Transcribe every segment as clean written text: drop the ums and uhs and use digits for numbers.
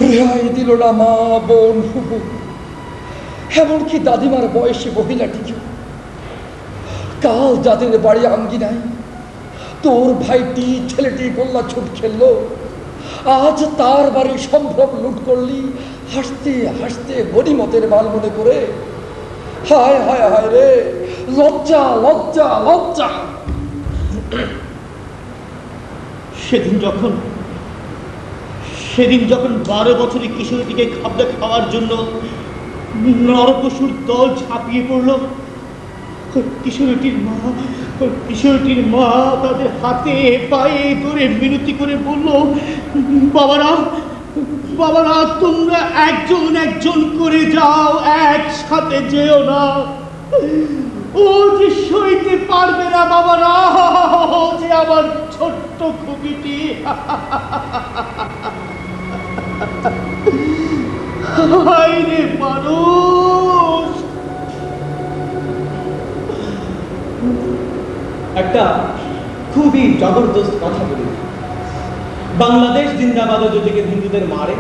রেহাই দিল না মা, বোন, এমনকি দাদিমার বয়সী মহিলাটিকে। কাল যাদের বাড়ি আঙ্গিনায় তোর ভাইটি ছেলেটি গোল্লা ছুট খেললো, আজ তার বাড়ি সম্ভ্রম লুট করলি হাসতে হাসতে গনিমতের মাল মনে করে। হায় হায় হায় রে, লজ্জা লজ্জা লজ্জা। সেদিন যখন 12 বছরের কিশোরীটিকে খাবলা খাওয়ার জন্য নরপশুর দল ঝাঁপিয়ে পড়ল, কিশোরীটির মা তাদের হাতে পায়ে ধরে মিনতি করে বলল, বাবারা তোমরা একজন একজন করে যাও, একসাথে যেও না। ও যে সইতে পারবে না বাবারা, ও যে আমার ছোট্ট খুকিটি। হায় রে মানুষ। একটা খুবই জবরদস্ত কথা বলি, বাংলাদেশ জিন্দাবাদ যদি হিন্দুদের মারে,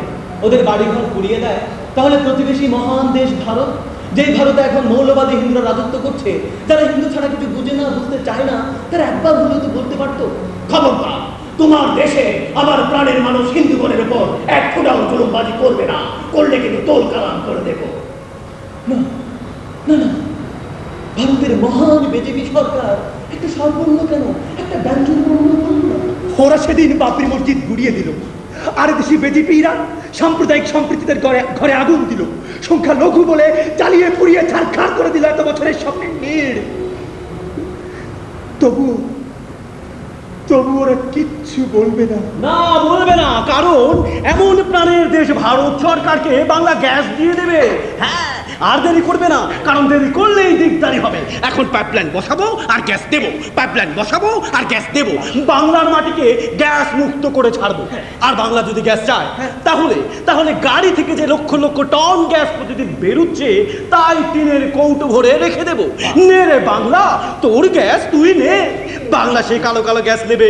ওদের বাড়িঘর পুড়িয়ে দেয়, তাহলে প্রতিবেশী মহান দেশ ভারত, যেই ভারতে এখন মৌলবাদী হিন্দুরা রাজত্ব করছে, যারা হিন্দু ছাড়া কিছু বুঝে না, বুঝতে চায় না, তারা একবার হলেও তো বলতে পারতো, খবরদার, তোমার দেশে আমার প্রাণের মানুষ হিন্দুগণের উপর এক ফোঁটাও জুলুমবাজি করবে না, করলে কিন্তু তোল কালাম করে দেবো। না না না, ভারতের মহান বিজেপি সরকার একটা স্বরবর্ণ কেন, একটা ব্যঞ্জন বর্ণ করল না? ওরা সেদিন বাবরি মসজিদ গুড়িয়ে দিল, আর দেশি বিজেপিরা সাম্প্রদায়িক সম্প্রীতিদের ঘরে আগুন দিল, সংখ্যা লঘু বলে জ্বালিয়ে পুড়িয়ে ছারখার করে দিল এত বছরের স্বপ্নের নীড়। তবু ওরা কিচ্ছু বলবে না। না, বলবে না, কারণ এমন প্রাণের দেশ ভারত সরকারকে বাংলা গ্যাস দিয়ে দেবে। হ্যাঁ, আর দেরি করবে না, কারণ দেরি করলেই দিকদারি হবে। এখন পাইপলাইন বসাবো আর গ্যাস দেবো, পাইপলাইন বসাবো আর গ্যাস দেবো, বাংলার মাটিকে গ্যাস মুক্ত করে ছাড়বো। আর বাংলা যদি গ্যাস চায়, তাহলে গাড়ি থেকে যে লক্ষ লক্ষ টন গ্যাস প্রতিদিন বেরোচ্ছে, তাই টিনের কৌটো ভরে রেখে দেবো। নে রে বাংলা, তোর গ্যাস তুই নে। বাংলা সেই কালো কালো গ্যাস নেবে,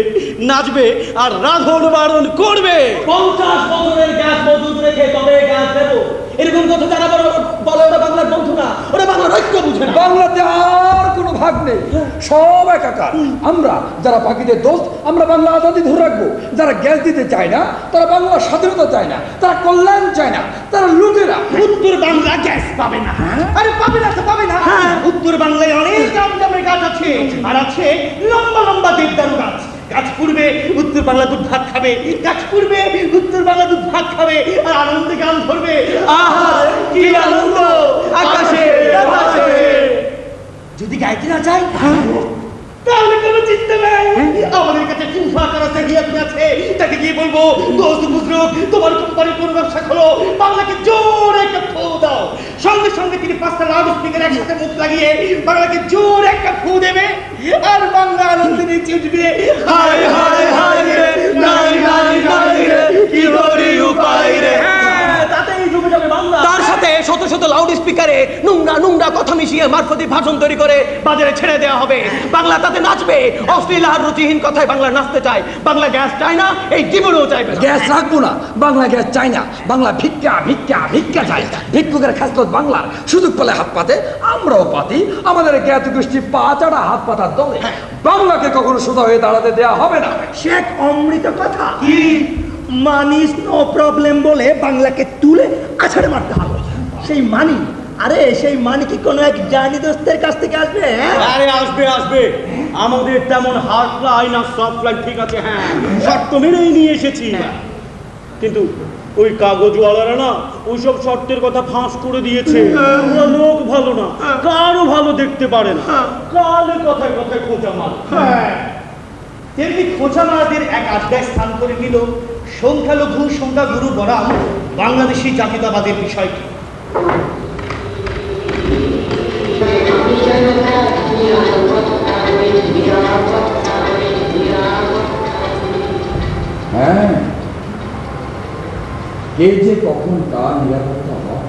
নাচবে আর রাধন বারণ করবে। 50 বছরের গ্যাস মজুদ রেখে তবে গ্যাস দেবো, এরকম কথা যারা বলে ওরা বাংলার বন্ধু না, ওরা বাংলার ঐক্য বুঝে না। বাংলাতে আর কোনো ভাগ নেই, সব একাকার। আমরা যারা বাকিদের দোস্ত, আমরা বাংলা আজাদি ধরে রাখবো। যারা গ্যাস দিতে চায় না, তারা বাংলার স্বাধীনতা চায় না, তারা কল্যাণ চায় না, তারা লুটেরা। উত্তর বাংলা গ্যাস পাবে না। আরে পাবে না তো পাবে না। উত্তর বাংলায় অনেক দামের গাছ আছে, আর আছে লম্বা লম্বা দেবদারু গাছ। গাছ পুড়বে, উত্তর বাংলা দুধ ভাত খাবে, গাছ পুড়বে, উত্তর বাংলা দুধ ভাত খাবে, আর আনন্দে গান ধরবে। আহা কি আনন্দ আকাশে বাতাসে। যদি গাইতে না চাই তাহলে কোনো চিন্তা নেই, আমাদের কাছে চুফা করা চাহিয়াতে আছে। তাকে গিয়ে বলবো, দোস্ত বুজরুক, তোমার কোম্পানির কোনো ব্যবসা খোলো, বাংলাকে জোরে একটা ফু দাও। সঙ্গে সঙ্গে তিনি 5টা লাউড স্পিকার একসাথে মুখ লাগিয়ে বাংলাকে জোরে একটা ফু দেবে, আর বাংলা আনন্দে নেচে উঠবে। হায় হায় হায় রে, নাই নাই নাই রে, কি করি উপায় রে। তাতেই ডুবে যাবে বাংলা। তার সাথে শত শত লাউড স্পিকারে নোংরা নোংরা কথা মিশিয়ে মারফতি ভাষণ তৈরি করে বাজারে ছেড়ে দেওয়া হবে। বাংলা তাতে নাচবে, অশ্লীল আর রুচিহীন কথায় বাংলা নাচতে চায়। বাংলা গ্যাস চায় না, এই জীবনেও চাইবে না। গ্যাস রাখবো না, বাংলা গ্যাস চাই না। বাংলা ভিক্ষা ভিক্ষা ভিক্ষা চাই। ভিক্ষুকের খাসলত বাংলার, সুযোগ পেলে হাত পাতে, আমরাও পাতি। আমাদের জ্ঞাত গোষ্ঠী পা চাড়া হাত পাতার দলে। বাংলাকে কখনো সোজা হয়ে দাঁড়াতে দেওয়া হবে না। সে এক অমৃত কথা। কি মানিস নো প্রবলেম বলে বাংলাকে তুলে আছাড়ে মারতে হবে। সেই মানি, আরে সেই মানি কি কোনো এক জানি দোস্তের কাছ থেকে আসবে? আরে আসবে আসবে, আমাদের তেমন হার্ড লাইন আর সফট লাইন ঠিক আছে, হ্যাঁ শর্ত মেনেই নিয়ে এসেছি। কিন্তু ওই কাগজওয়ালারা না ওইসব শর্তের কথা ফাঁস করে দিয়েছে। ওরা লোক ভালো না, কারো ভালো দেখতে পারে না, কালে কথায় কথায় খোঁচা মার। তেমনি খোঁচা মারাদের এক আড্ডায় স্থান করে নিল সংখ্যালঘু সংখ্যাগুরু বনাম বাংলাদেশি জাতীয়তাবাদের বিষয়টি। হ্যাঁ, কে যে কখন কার নিরাপত্তা হয়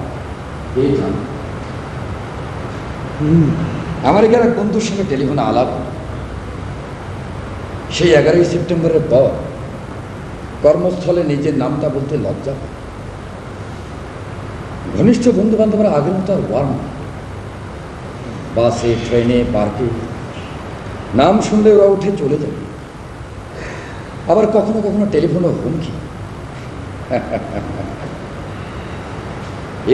কে জানে। আমার এখানে এক বন্ধুর সঙ্গে টেলিফোনে আলাপ, সেই 11ই সেপ্টেম্বরের পর কর্মস্থলে নিজের নামটা বলতে লজ্জা পায়। ঘনিষ্ঠ বন্ধু বান্ধবরা আগের মতো আর ওয়ার্ম, বাসে ট্রেনে পার্কে নাম শুনলে ওরা উঠে চলে যাবে। আবার কখনো কখনো টেলিফোনে হুমকি।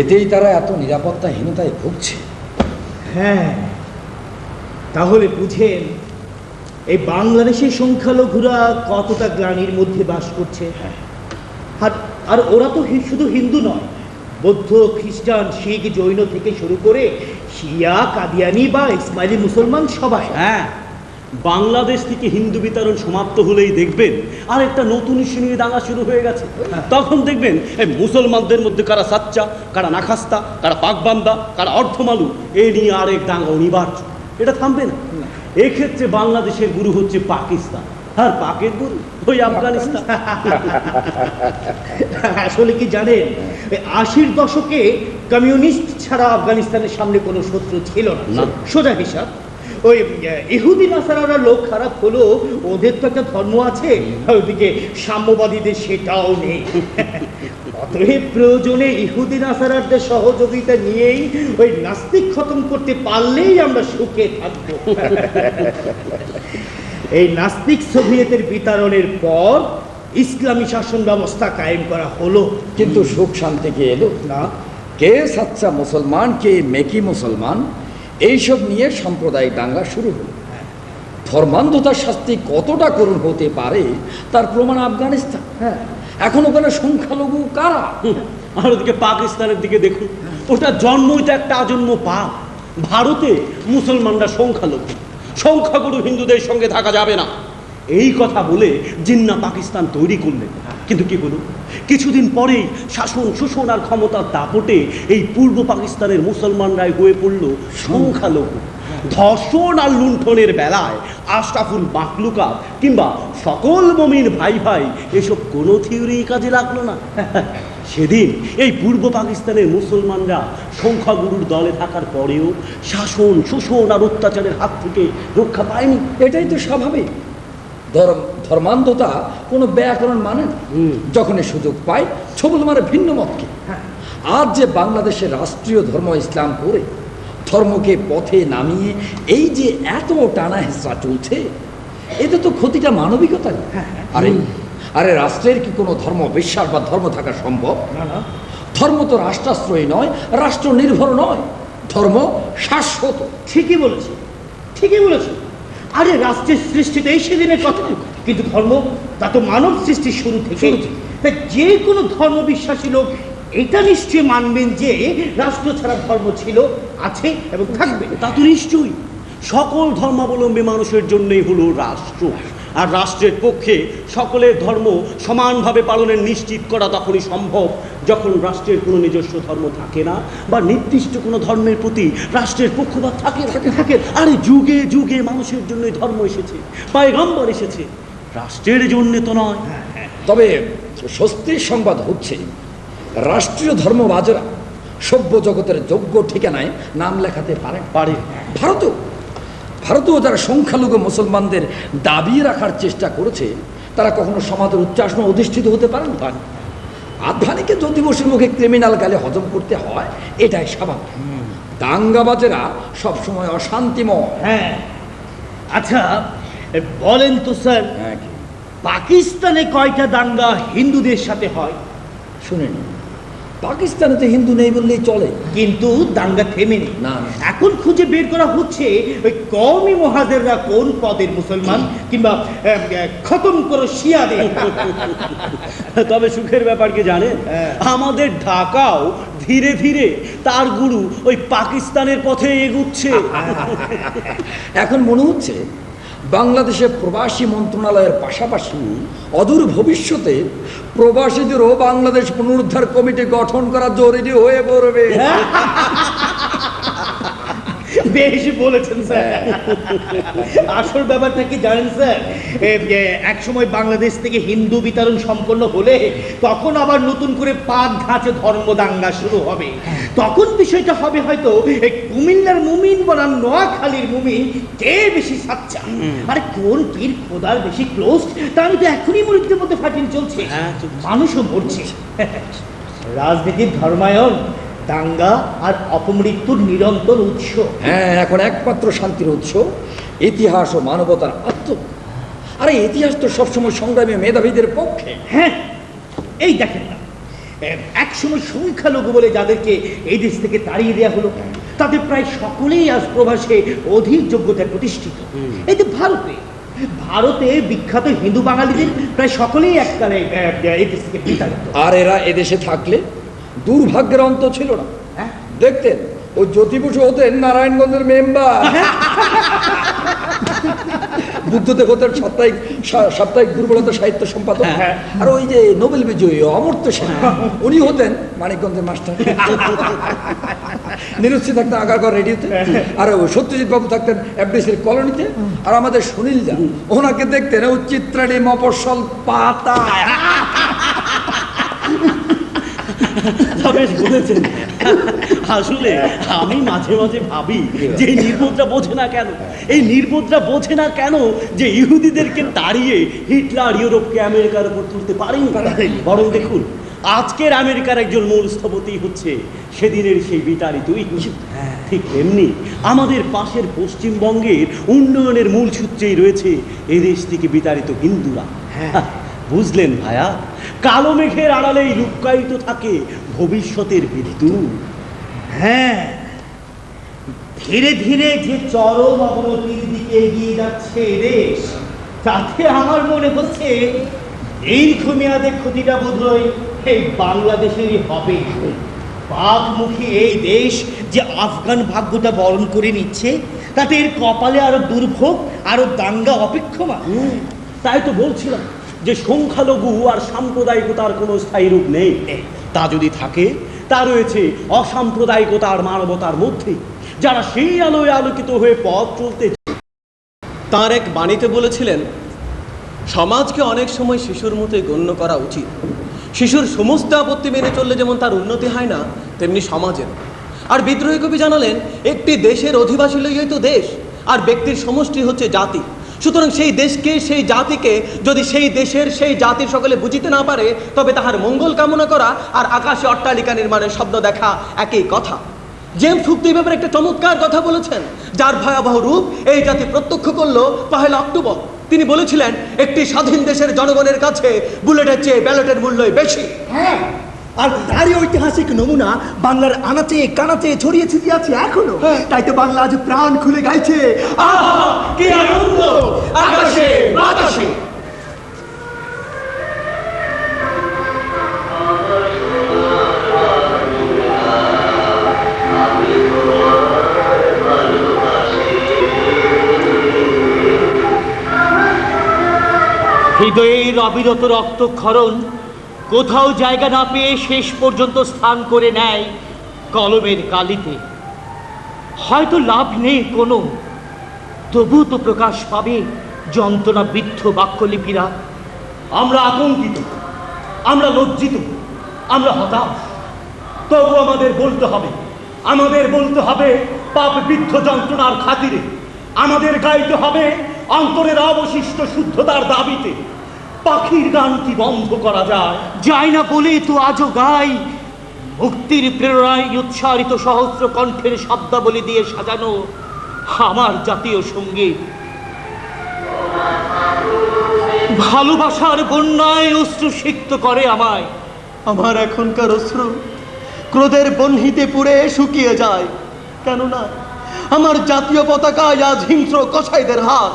এতেই তারা এত নিরাপত্তাহীনতায় ভুগছে। হ্যাঁ, তাহলে বুঝেন এই বাংলাদেশের সংখ্যালঘুরা কতটা গ্লানির মধ্যে বাস করছে। আর ওরা তো শুধু হিন্দু নয়, বৌদ্ধ, খ্রিস্টান, শিখ, জৈন থেকে শুরু করে শিয়া, কাদিয়ানি বা ইসমাইলি মুসলমান সবাই। হ্যাঁ, বাংলাদেশ থেকে হিন্দু বিতরণ সমাপ্ত হলেই দেখবেন আর একটা নতুন ইস্যু নিয়ে দাঙ্গা শুরু হয়ে গেছে। তখন দেখবেন এই মুসলমানদের মধ্যে কারা সাচ্চা, কারা নাখাস্তা, কারা পাকবান্দা, কারা অর্ধমালু, এ নিয়ে আরেক দাঙ্গা অনিবার্য। এটা থামবে না। এক্ষেত্রে বাংলাদেশের গুরু হচ্ছে পাকিস্তান, আর পাকের গুরু ওই আফগানিস্তান। আসলে কি জানেন, 80-র দশকে কমিউনিস্ট ছাড়া আফগানিস্তানের সামনে কোনো শত্রু ছিল না। সোজা হিসাব, ওই ইহুদি নাসারারা লোক খারাপ হলো, ওদের তো একটা ধর্ম আছে, ওইদিকে সাম্যবাদীদের সেটাও নেই। অতএব প্রয়োজনে ইহুদি নাসারাদের সহযোগিতা নিয়েই ওই নাস্তিক খতম করতে পারলেই আমরা সুখে থাকবো। এই নাস্তিক সোভিয়েতের বিতরণের পর ইসলামী শাসন ব্যবস্থা কায়েম করা হলো। কিন্তু সুখ শান্তি কে এলো না, কে সাচ্চা মুসলমান, কে মেকি মুসলমান, এইসব নিয়ে সাম্প্রদায়িক দাঙ্গা শুরু হলো। ধর্মান্ধতার শাস্তি কতটা করুণ হতে পারে তার প্রমাণ আফগানিস্তান। হ্যাঁ, এখন ওখানে সংখ্যালঘু কারা? আর ওদিকে পাকিস্তানের দিকে দেখুন, ওটা জন্মই তো একটা আজন্ম পাপ। ভারতে মুসলমানরা সংখ্যালঘু, সংখ্যাগুরু হিন্দুদের সঙ্গে থাকা যাবে না, এই কথা বলে জিন্না পাকিস্তান তৈরি করলেন। কিন্তু কি হলো, কিছুদিন পরেই শাসন, শোষণ আর ক্ষমতার দাপটে এই পূর্ব পাকিস্তানের মুসলমানরাই হয়ে পড়ল সংখ্যালঘু। ধর্ষণ আর লুণ্ঠনের বেলায় আশরাফুল মাখলুকাত কিংবা সকল মুমিন ভাই ভাই এসব কোনো থিওরি কাজে লাগলো না। সেদিন এই পূর্ব পাকিস্তানের মুসলমানরা সংখ্যাগুরুর দলে থাকার পরেও শাসন, শোষণ আর অত্যাচারের হাত থেকে রক্ষা পায়নি। এটাই তো স্বাভাবিক। ধর্মান্ধতা কোনো ব্যাকরণ মানে না। যখনই সুযোগ পায় ছবল মারে ভিন্ন মতকে। আজ যে বাংলাদেশের রাষ্ট্রীয় ধর্ম ইসলাম করে ধর্মকে পথে নামিয়ে এই যে এত টানা হেঁচড়া চলছে, এতে তো ক্ষতিটা মানবিকতার। আরে রাষ্ট্রের কি কোনো ধর্ম বিশ্বাস বা ধর্ম থাকা সম্ভব? না, ধর্ম তো রাষ্ট্রাশ্রয়ী নয়, রাষ্ট্র নির্ভর নয়, ধর্ম শাশ্বত। ঠিকই বলেছি, ঠিকই বলেছি। আরে রাষ্ট্রের সৃষ্টিতেই সেদিনের কথা, কিন্তু ধর্ম তা তো মানব সৃষ্টির শুরু থেকে। তাই যে কোনো ধর্ম বিশ্বাসী লোক এটা নিশ্চয়ই মানবেন যে রাষ্ট্র ছাড়া ধর্ম ছিল, আছে এবং থাকবে। তা তো নিশ্চয়ই সকল ধর্মাবলম্বী মানুষের জন্যই হলো রাষ্ট্র। আর রাষ্ট্রের পক্ষে সকলের ধর্ম সমানভাবে পালনের নিশ্চিত করা তখনই সম্ভব যখন রাষ্ট্রের কোনো নিজস্ব ধর্ম থাকে না বা নির্দিষ্ট কোনো ধর্মের প্রতি রাষ্ট্রের পক্ষপাত থাকে। আরে যুগে যুগে মানুষের জন্যই ধর্ম এসেছে, পয়গম্বর এসেছে, রাষ্ট্রের জন্য তো নয়। তবে স্বস্তির সংবাদ হচ্ছে রাষ্ট্রীয় ধর্মবাজরা সভ্য জগতের যোগ্য ঠিকানায় নাম লেখাতে পারে। ভারতেও যারা সংখ্যালঘু মুসলমানদের দাবি রাখার চেষ্টা করেছে তারা কখনো সমাজের উচ্চাসনে অধিষ্ঠিত হতে পারেন। আধুনিকে জ্যোতিবসীর মুখে ক্রিমিনাল গালে হজম করতে হয়, এটাই স্বাভাবিক। দাঙ্গাবাজেরা সবসময় অশান্তিময়। হ্যাঁ, আচ্ছা বলেন তো স্যার, পাকিস্তানে কয়টা দাঙ্গা হিন্দুদের সাথে হয়? শুনেন, পাকিস্তানে তো হিন্দু নেই বললেই চলে, কিন্তু দাঙ্গা থেমেনি। না, এখন খুঁজে বের করা হচ্ছে ওই কওমি মুহাজিররা কোন পদের মুসলমান, কিংবা খতম করো শিয়াদের। তবে সুখের ব্যাপার কি জানেন, আমাদের ঢাকাও ধীরে ধীরে তার গুরু ওই পাকিস্তানের পথে এগুচ্ছে। এখন মনে হচ্ছে বাংলাদেশের প্রবাসী মন্ত্রণালয়ের পাশাপাশি অদূর ভবিষ্যতে প্রবাসীদেরও বাংলাদেশ পুনরুদ্ধার কমিটি গঠন করা জরুরি হয়ে পড়বে। বেশ বলেছেন স্যার। আসল ব্যাপারটা কি জানেন স্যার, এক সময় বাংলাদেশ থেকে হিন্দু বিতরণ সম্পন্ন হলে তখন আবার নতুন করে পাক ঘাটে ধর্ম দাঙ্গা শুরু হবে। তখন বিষয়টা হবে হয়তো কুমিল্লার মুমিন বনাম নোয়াখালীর মুমিন কে বেশি সাচ্চা, আরে কোন পীর খোদার বেশি ক্লোজ, তা আমি তো এখনই মুরিদদের মধ্যে ফাটিং চলছে, মানুষও মরছে। রাজনীতির ধর্মায়ন দাঙ্গা আর অপমৃত্যুর নিরন্তর উৎস। হ্যাঁ, এখন একমাত্র শান্তির উৎস ইতিহাস ও মানবতার আত্ম। আরে ইতিহাস তো সবসময় সংগ্রামী মেধাবীদের পক্ষে। হ্যাঁ, এই দেখেন না, একসময় সংখ্যালঘু বলে যাদেরকে এই দেশ থেকে তাড়িয়ে দেওয়া হলো, তাদের প্রায় সকলেই আজ প্রবাসে অধিক যোগ্যতায় প্রতিষ্ঠিত। এই যে ভারতে বিখ্যাত হিন্দু বাঙালিদের প্রায় সকলেই এককালে এই দেশ থেকে বিতাড়িত। আর এরা এদেশে থাকলে দুর্ভাগ্যের অন্ত ছিল না। হ্যাঁ, দেখতেন ওই জ্যোতি বসু হতেন নারায়ণগঞ্জের মেম্বার, বুদ্ধদেব হতেন সাপ্তাহিক দুর্বলতা সাহিত্য সম্পাদক, আর ওই যে নোবেল বিজয়ী অমর্ত্য সেন উনি হতেন মানিকগঞ্জের মাস্টার, নিরুচ্ছি থাকতেন আগারগড় রেডিওতে, আর সত্যজিৎ বাবু থাকতেন এফডিসির কলোনিতে, আর আমাদের সুনীল দা ওনাকে দেখতেন ও চিত্রাণী মফস্বল পাতা। বেশ বলেছেন। আসলে আমি মাঝে মাঝে ভাবি যে এই নির্বোধরা বোঝে না কেন, এই নির্বোধরা বোঝে না কেন যে ইহুদিদেরকে তাড়িয়ে হিটলার ইউরোপকে আমেরিকার উপর তুলতে পারেনি। বরং দেখুন, আজকের আমেরিকার একজন মূল স্থপতি হচ্ছে সেদিনের সেই বিতাড়িত ইহুদি। ঠিক তেমনি আমাদের পাশের পশ্চিমবঙ্গের উন্নয়নের মূল সূত্রেই রয়েছে এদেশ থেকে বিতাড়িত হিন্দুরা। বুঝলেন ভায়া, কালো মেঘের আড়ালেই লুক্কায়িত থাকে ভবিষ্যতের বিদ্যুৎ। হ্যাঁ, ধীরে ধীরে যে চরম অবনতির দিকে এগিয়ে যাচ্ছে দেশ, তাতে আমার মনে হচ্ছে দীর্ঘমেয়াদে ক্ষতিটা বোধহয় এই বাংলাদেশেরই হবে। পাকমুখী এই দেশ যে আফগান ভাগ্যটা বরণ করে নিচ্ছে, তাতে এর কপালে আরো দুর্ভোগ, আরো দাঙ্গা অপেক্ষমান। তাই তো বলছিলাম যে সংখ্যালঘু আর সাম্প্রদায়িকতার কোনো স্থায়ী রূপ নেই। তা যদি থাকে, তা রয়েছে অসাম্প্রদায়িকতা আর মানবতার মধ্যে, যারা সেই আলোয় আলোকিত হয়ে পথ চলতে। তার এক বাণীতে বলেছিলেন, সমাজকে অনেক সময় শিশুর মতোই গণ্য করা উচিত। শিশুর সমস্ত আপত্তি মেনে চললে যেমন তার উন্নতি হয় না, তেমনি সমাজের। আর বিদ্রোহী কবি জানালেন, একটি দেশের অধিবাসী লইয়াই তো দেশ, আর ব্যক্তির সমষ্টি হচ্ছে জাতি। সুতরাং সেই দেশকে, সেই জাতিকে যদি সেই দেশের, সেই জাতির সকলে বুঝিতে না পারে, তবে তাহার মঙ্গল কামনা করা আর আকাশে অট্টালিকা নির্মাণের স্বপ্ন দেখা একই কথা। জেমস হুক এই ব্যাপারে একটা চমৎকার কথা বলেছেন, যার ভয়াবহ রূপ এই জাতি প্রত্যক্ষ করলো 1 অক্টোবর। তিনি বলেছিলেন, একটি স্বাধীন দেশের জনগণের কাছে বুলেটের চেয়ে ব্যালটের মূল্যই বেশি। হ্যাঁ, আর তারই ঐতিহাসিক নমুনা বাংলার আনাচে কানাচে ছড়িয়ে ছিটিয়ে আছে এখনো। তাই তো বাংলা আজ প্রাণ খুলে গাইছে, আহা কি আনন্দ আকাশে বাতাসে। হৃদয়ের অবিরত রক্তক্ষরণ কোথাও জায়গা না পেয়ে শেষ পর্যন্ত স্থান করে নেয় কলমের কালিতে। হয়তো লাভ নেই কোনো, তবু তো প্রকাশ পাবে যন্ত্রণা বৃদ্ধ বাক্যলিপিরা। আমরা আতঙ্কিত, আমরা লজ্জিত, আমরা হতাশ, তবু আমাদের বলতে হবে, আমাদের বলতে হবে পাপ বৃদ্ধ যন্ত্রণার খাতিরে। আমাদের গাইতে হবে অন্তরের অবশিষ্ট শুদ্ধতার দাবিতে। পাখির গান কি বন্ধ করা যায় না বলে তো আজও গাই। মুক্তির প্রেরণায় উৎসারিত সহস্র কণ্ঠের শব্দাবলী দিয়ে সাজানো আমার জাতীয় সঙ্গীত। ভালোবাসার বন্যায় অশ্রু সিক্ত করে আমায়। আমার এখনকার অশ্রু ক্রোধের বহ্নিতে পুড়ে শুকিয়ে যায়। কেননা আমার জাতীয় পতাকায় আজ হিংস্র কসাইদের হাত।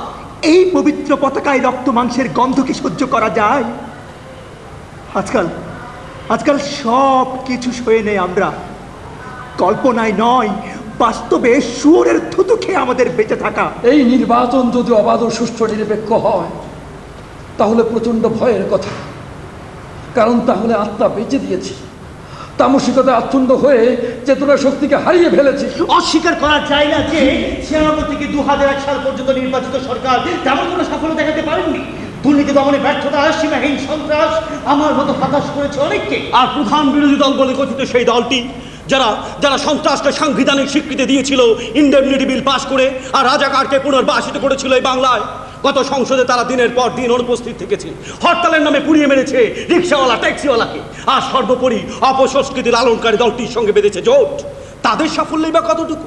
এই পবিত্র পতাকায় রক্ত মাংসের গন্ধ কি সহ্য করা যায়? আজকাল সব কিছু সয়ে নেই আমরা। কল্পনায় নয়, বাস্তবে শুয়োরের থুতু খেয়ে আমাদের বেঁচে থাকা। এই নির্বাচন যদি অবাধ ও সুষ্ঠু নিরপেক্ষ হয়, তাহলে প্রচণ্ড ভয়ের কথা। কারণ তাহলে আত্মা বেঁচে দিয়েছি, তামসিকতা আচ্ছন্ন হয়ে চেতনা শক্তিকে হারিয়ে ফেলেছি। অস্বীকার করা যায় না যে 96 থেকে 2001 সাল পর্যন্ত নির্বাচিত সরকার তেমন কোনো সাফল্য দেখাতে পারেননি। দুর্নীতি দমনে ব্যর্থতা, সীমাহীন সন্ত্রাস আমার মতো হতাশ করেছে অনেককে। আর প্রধান বিরোধী দল বলে কথিত সেই দলটি যারা সন্ত্রাসকে সাংবিধানিক স্বীকৃতি দিয়েছিল, ইন্ডেমনিটি বিল পাশ করে, আর রাজাকারকে পুনর্বাসিত করেছিল এই বাংলায়, গত সংসদে তারা দিনের পর দিন অনুপস্থিত থেকেছে, হরতালের নামে পুড়িয়ে মেরেছে রিক্সাওয়ালা ট্যাক্সিওয়ালাকে, আর সর্বোপরি অপসংস্কৃতি লালনকারী দলটির সঙ্গে বেঁধেছে জোট। তাদের সাফল্যই বা কতটুকু?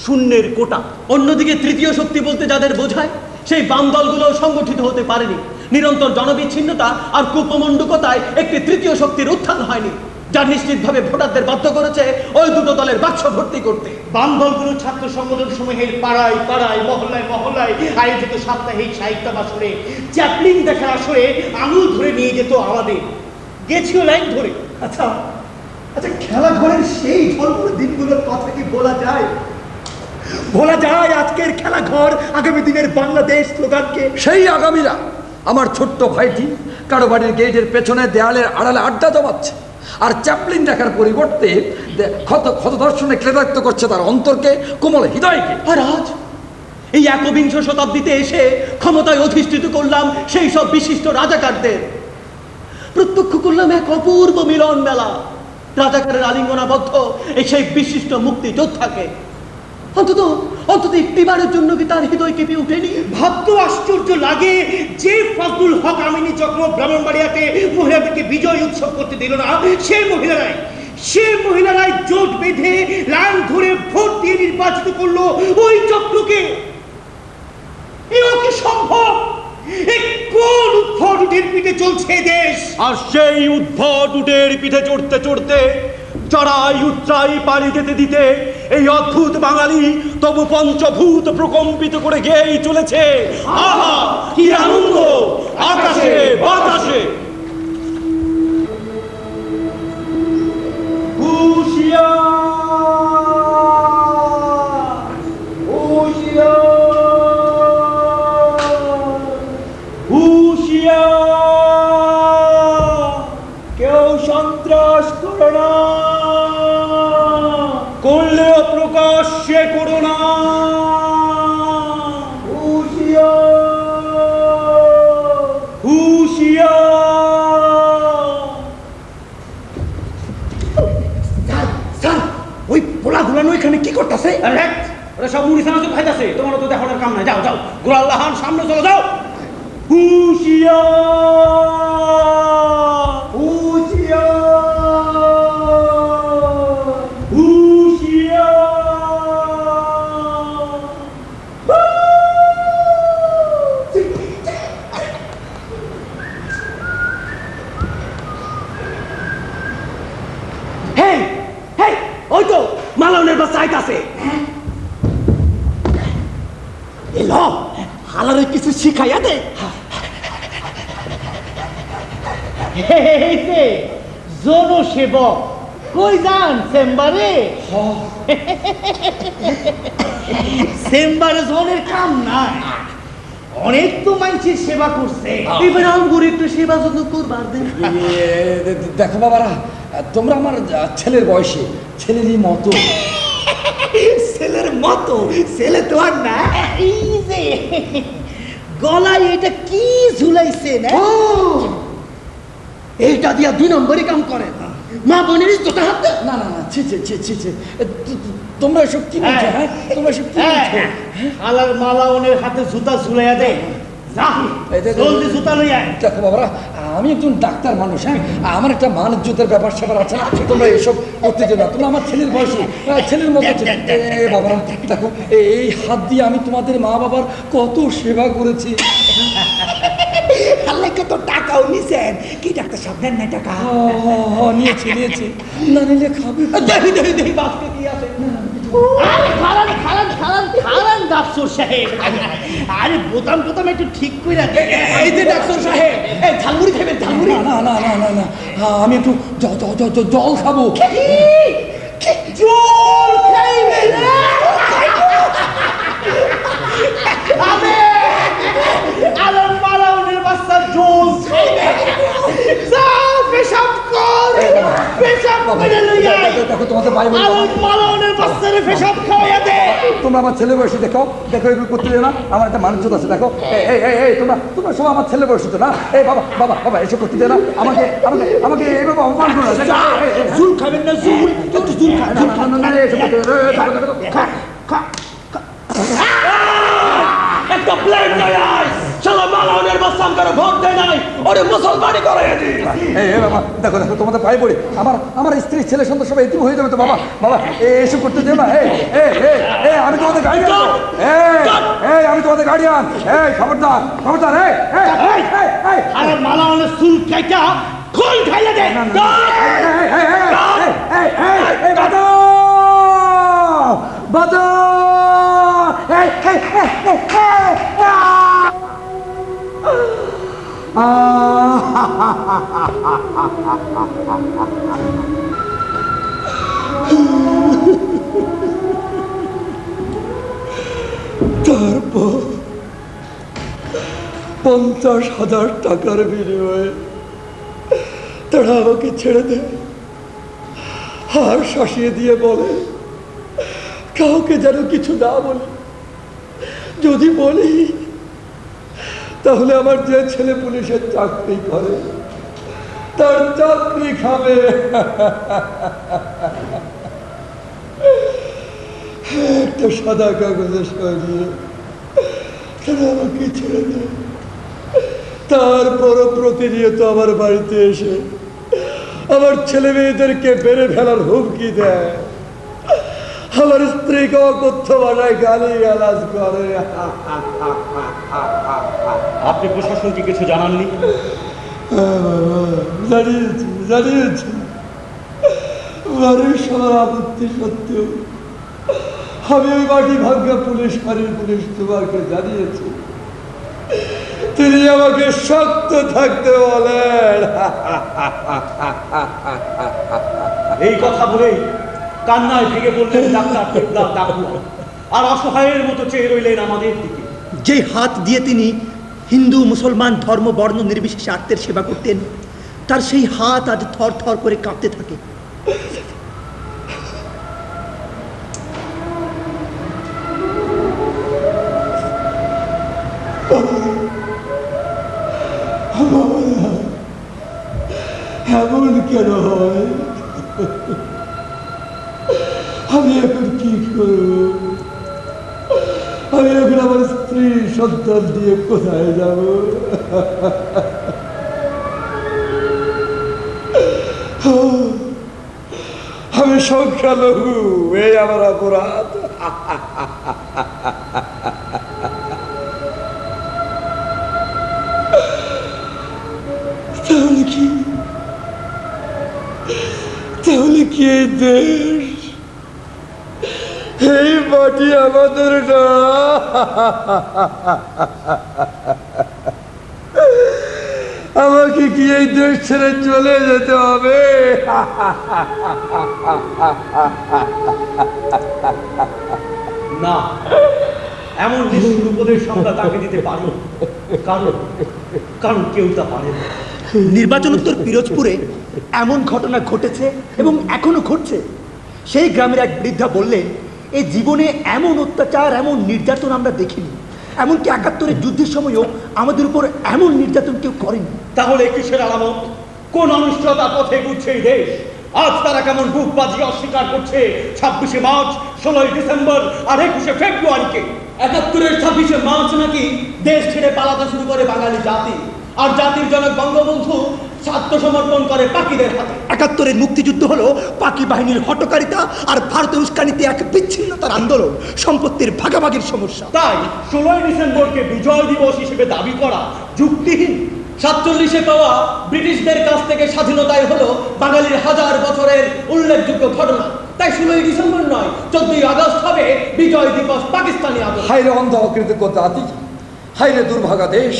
শূন্যের কোটা। অন্যদিকে তৃতীয় শক্তি বলতে যাদের বোঝায়, সেই বাম দলগুলো সংগঠিত হতে পারেনি। নিরন্তর জনবিচ্ছিন্নতা আর কুপমণ্ডুকতায় একটি তৃতীয় শক্তির উত্থান হয়নি, যা নিশ্চিতভাবে ভোটারদের বাধ্য করেছে ওই দুটো দলের বাক্স ভর্তি করতে। বাম দলগুলো ছাত্র সংগঠন সমূহের পাড়ায় পাড়ায় মহল্লায় মহল্লায় আয়োজিত সাপ্তাহিক সাহিত্যাবাসরে চ্যাপলিন দেখার আসরে আঙুল ধরে নিয়ে যেত আমাদের, গেছিল লাইন ধরে। আচ্ছা আচ্ছা, খেলাঘরের সেই ঝলমলে দিনগুলোর কথা কি বলা যায়? বলা যায় আজকের খেলাঘর আগামী দিনের বাংলাদেশ স্লোগানকে? সেই আগামীরা আমার ছোট্ট ভাইটি কারো বাড়ির গেটের পেছনে দেয়ালের আড়ালে আড্ডা জমাচ্ছে, আর চ্যাপলিন দেখার পরিবর্তে ক্ষত দর্শনে ক্লেদাক্ত করছে তার অন্তরকে, কোমল হৃদয়কে। আর আজ এই একবিংশ শতাব্দীতে এসে ক্ষমতায় অধিষ্ঠিত করলাম সেই সব বিশিষ্ট রাজাকারদের। প্রত্যক্ষ করলাম এক অপূর্ব মিলন মেলা। রাজাকারের আলিঙ্গনাবদ্ধ এই সেই বিশিষ্ট মুক্তি যোদ্ধাকে অন্তত অন্তত একটিবারের জন্য কি তার হৃদয় কেঁপে উঠেনি? ভাবতে আশ্চর্য লাগে যে ফজলুল হক আমিনী যখন ব্রাহ্মণবাড়িয়াতে মহিলাদেরকে বিজয় উৎসব করতে দিল না, সে মহিলারাই জোট বেঁধে লাইন ধরে ভোট দিয়ে নির্বাচিত করলো ওই চক্রকে। এও কি সম্ভব? কোন উদ্ভট উটের পিঠে চলছে দেশ? আর সেই উদ্ভট উটের পিঠে চড়তে চড়তে, চড়াই উচ্চাই পাড়ি দিতে দিতে এই অদ্ভুত বাঙালি তবু পঞ্চভূত প্রকম্পিত করে গেয়েই চলেছে, আহা কি আনন্দ আকাশে বাতাসে। কেউ সন্ত্রাস করে না, করলেও প্রকাশ্যে করো না। ওই পোলা গুলানো এখানে কি করতেছে? ওরা সব মুড়ি সানা চোখ খাইতেছে, তোমার তো দেখানোর কাম নাই। যাও যাও, গোলাল্লাহান সামনে চলে যাও। ওই তো মালাউনের বাচ্চা আইতাছে। এলো হালারে কিছু শিখাইয়া দে। জনসেবক কই যান? চেম্বারে? চেম্বারে জনের কাম নাই, অনেক তো মানুষের সেবা করছে, এবার আমগুর একটু সেবা যত্ন করবার দেন। দেখো বাবারা, তোমরা আমার ছেলের বয়সে, ছেলেরই মতো। ছেলের মতো? ছেলে তো আর না। এই যে গলায় এটা কি ঝুলাইছে না, এইটা দিয়া 2 নম্বরই কাম করে। মা বোনের জোতা হাত দে। না না না, ছি ছি ছি ছি ছি, তোমরা এসব কি বলছো? হ্যাঁ, তোমরা এসব কি বলছো? আলার মালাউনের হাতে জুতা ঝুলাইয়া দে। যা জলদি জুতা লই আয়। দেখো বাবারা, আমি একজন ডাক্তার মানুষ, হ্যাঁ, আমার একটা মান ইজ্জতের ব্যাপার স্যাপার আছে না। তোমরা এসব করতে চাও না। তোমরা আমার ছেলের বয়সী, ছেলের মতো। বাবারা দেখো, এই হাত দিয়ে আমি তোমাদের মা বাবার কত সেবা করেছি। আল্লাহ কত টাকাও নিছেন। কি ডাক্তার সাহেব নেন না টাকা? নিয়েছি নিয়েছি, না নিলে খাবে। দেখি দেখি দেখি বাপকে কি আছে। খালান ডাক্তার সাহেব, আরে বোতাম টোতাম একটু ঠিক কইরা দে। এই যে ডাক্তার সাহেব, এই ঝালমুড়ি খাবেন? ঝালমুড়ি? না না না না না, আমি একটু জল খাবো। জল খাইবে না? আলার মালাউনের বাচ্চা জল খাইবে। যা পেশাব কর, পেশাব করে লই আয়। দেখো তোমাদের ভাই বোন, আলার মালাউনের বাচ্চারে পেশাব খাওয়াইয়া দে। তোমরা আমার ছেলে বয়সী, দেখো দেখো এগুলো করতে দিও না। আমার একটা মানুষজন আছে, দেখো এই তোমরা সব আমার ছেলে বয়সী তো না? এই বাবা বাবা বাবা, এসব করতে দিও না। আমাকে আমাকে আমাকে এইভাবে অপমান করো না। জুল খাবেন না? জুল একটু জুল খা। একটা প্লেট লই আয়। শালা মালাউনের বাচ্চাম করে ভোট দেয় নাই, ওরে মুসলমানি করে দিই। এই বাবা, দেখো দেখো, তোমাদের পায়ে পড়ে আমার স্ত্রী ছেলে সন্তান সবাই এতিম হয়ে যাবে তো বাবা। বাবা এসব করতে দেও না। আমি তোমাদের গার্ডিয়ান। আমি তোমাদের গার্ডিয়ান। খবরদার খবরদার। আরে মালাউনের চুল কাইটা খোল খাইলে দে। তারপর 50,000 টাকার বিনিময়ে তারা আমাকে ছেড়ে দেয়, হাড় শাসিয়ে দিয়ে বলে কাউকে যেন কিছু না বলি, যদি বলি তাহলে আমার যে ছেলে পুলিশের চাকরি করে তার চাকরি খাবে। একটা সাদা কাগজে সরিয়ে তারা আমাকে ছেড়ে দেয়। তারপরও প্রতিনিয়ত আমার বাড়িতে এসে আমার ছেলে মেয়েদেরকে বেড়ে ফেলার হুমকি দেয়, আমার স্ত্রীকে অকথ্য ভাষায় গালি গালাজ করে। আপনি প্রশাসনকে কিছু জানাননি? জানিয়েছি বাড়ির সবার আপত্তি সত্ত্বেও আমি ওই মাটি ভাঙ্গা পুলিশ ফাঁড়ির পুলিশ তোমাকে জানিয়েছি, তিনি আমাকে শক্ত থাকতে বলেন। এই কথা বলেই কান্নায় ভেঙে বললেন ডাক্তার টেবলা ডাকুয়া, আর অসহায়ের মতো চেয়ে রইলেন আমাদের দিকে। যে হাত দিয়ে তিনি হিন্দু মুসলমান ধর্ম বর্ণ নির্বিশেষে আত্মের সেবা করতেন, তার সেই হাত আজ থর থর করে কাঁপতে থাকে। এমন কেন হয়? আমি এখন কি করব? আমি এখন আমার স্ত্রী সন্তান দিয়ে কোথায় যাব? আমি সংখ্যালঘু, এই আমার অপরাধ। তাহলে কি এই দেশ, এই মাটি আমাদের না? আমাকে কি এই দেশ ছেড়ে চলে যেতে হবে? না, এমন নিষ্ঠুর উপদেশ আমরা তাকে দিতে পারি না। কারণ কেউ তা পারে না। নির্বাচনোত্তর পিরোজপুরে এমন ঘটনা ঘটেছে এবং এখনো ঘটছে। সেই গ্রামের এক বৃদ্ধা বললেন, এই জীবনে এমন অত্যাচার, এমন নির্যাতন আমরা দেখিনি। এমনকি ৭১-এর যুদ্ধের সময়ও আমাদের উপর এমন নির্যাতন কেউ করেনি। তাহলে কিসের আলামত? কোন অনিষ্টতার পথে ঘুরছে এই দেশ? আজ তারা কেমন বুক বাজিয়ে অস্বীকার করছে ২৬শে মার্চ, ১৬ই ডিসেম্বর আর ২১শে ফেব্রুয়ারিকে। ৭১-এর ২৬শে মার্চ নাকি দেশ ছেড়ে পালাতে শুরু করে বাঙালি জাতি, আর জাতির জনক বঙ্গবন্ধু আত্মসমর্পণ করে পাকিদের হাতে। ৭১-এর মুক্তিযুদ্ধ হলো পাকি বাহিনীর হটকারিতা আর ভারতের উস্কানিতে এক বিচ্ছিন্নতার আন্দোলন, সম্পত্তির ভাগাভাগির সমস্যা। তাই ১৬ই ডিসেম্বরকে বিজয় দিবস হিসেবে দাবি করা যুক্তিহীন। ৪৭-এ পাওয়া ব্রিটিশদের কাছ থেকে স্বাধীনতায় হলো বাঙালির হাজার বছরের উল্লেখযোগ্য ঘটনা। তাই ১৬ই ডিসেম্বর নয়, ১৪ই আগস্ট হবে বিজয় দিবস পাকিস্তানি আদর্শ। হাইরে অন্ধ অকৃতজ্ঞ জাতি, হাইরে দুর্ভাগা দেশ,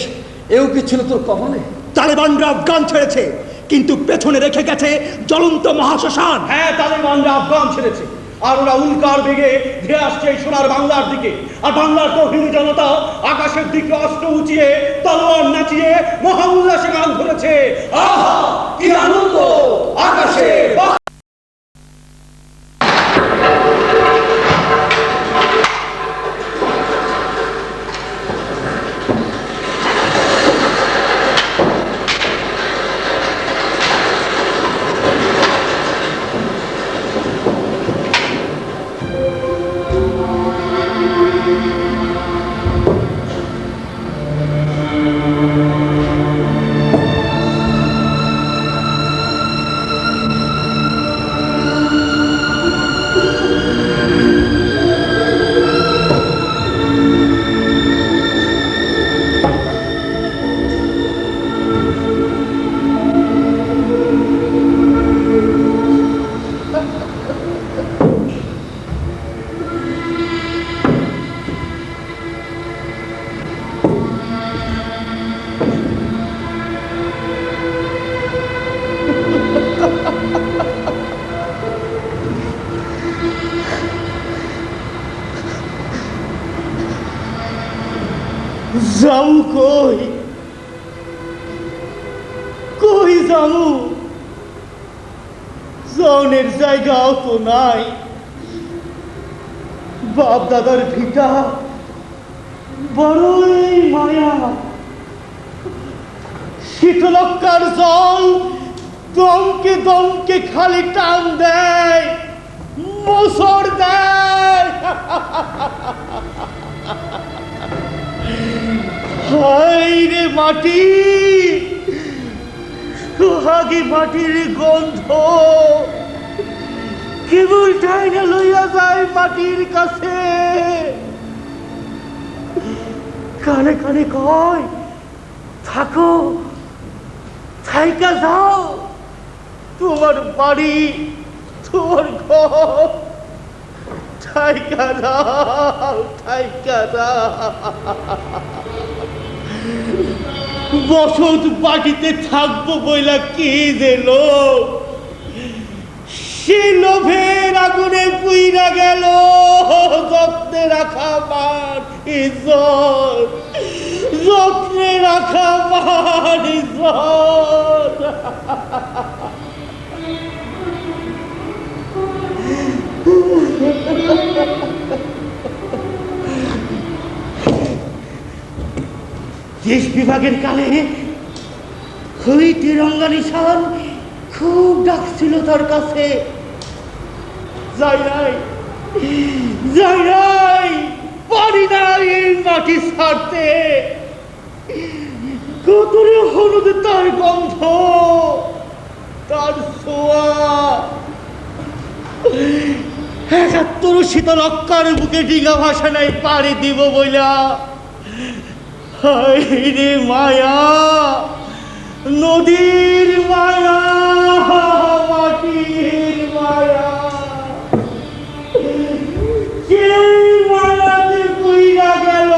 এও কি ছিল তোর কপালে? তালেবানরা আফগান ছেড়েছে, কিন্তু পেছনে রেখে গেছে জ্বলন্ত মহাশ্মশান। হ্যাঁ, তালেবানরা আফগান ছেড়েছে, আর ওরা উল্কার বেগে ধেয়ে আসছে সোনার বাংলার দিকে। আর বাংলার তৌহিদি জনতা আকাশের দিকে অস্ত্র উঁচিয়ে তলোয়ার নাচিয়ে মহা উল্লাসে গান ধরেছে, আহা কি আনন্দ আকাশে। জামু কই কই জামু জনের জায়গাও তো নাই বাপ দাদার ভিটা বড়ই মায়া শীতলক্কার জল দমকে দমকে খালি টান দেয় মোসর দেয় হায় রে মাটি সোহাগী মাটির গন্ধ কেবল টাইনা লইয়া যায় মাটির কাছে কানে কানে কয় থাকো থাইকা যাও তোমার বাড়ি তোমার ঘর থাইকা যাও থাইকা যাও বসত বাটিতে থাকবো বইলা কি যে লোক সে লোভের আগুনে পুইরা গেল যত্নে রাখা মান ইজ্জত যত্নে রাখা মান ইজ্জত দেশ বিভাগের কালে ওই তিরঙ্গা নিশান খুব ডাকছিল তার কাছে যাই নাই যাই নাই পারি নাই এই মাটি ছাড়তে কতরে হলুদে তার গন্ধ তার ছোঁয়া ৭১ শীতলক্কার বুকে ডিঙা ভাষা নাই পাড়ি দিব বইলা হায় রে মায়া নদীর মায়া মাটির মায়া সেই মায়াতে কইরা গেল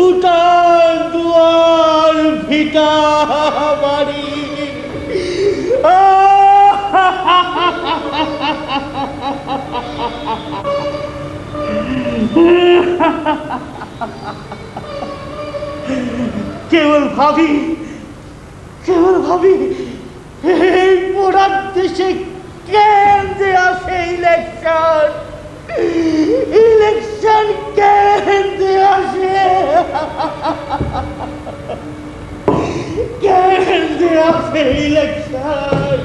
উঠান দুয়ার ভিটা বাড়ি কেবল ভাবি এই পোড়ার দেশে কেন যে আসে ইলেকশন কেন যে আসে কেন যে আসে ইলেকশন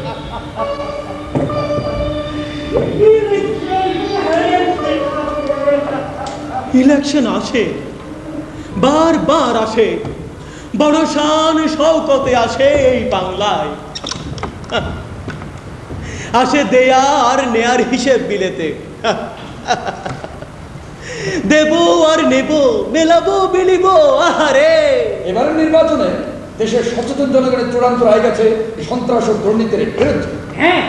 ইলেকশন আসে, বারবার আসে, বড় শান শওকতে আসে এই বাংলায়। আসে দেয়া আর নেয়ার হিসেব বিলেতে, দেব আর নেব, মেলাবো বিলিব। আহারে, এবারের নির্বাচনে দেশের সচেতন জনগণের চূড়ান্ত রায় গেছে সন্ত্রাস ও দুর্নীতির বিরুদ্ধে। হ্যাঁ,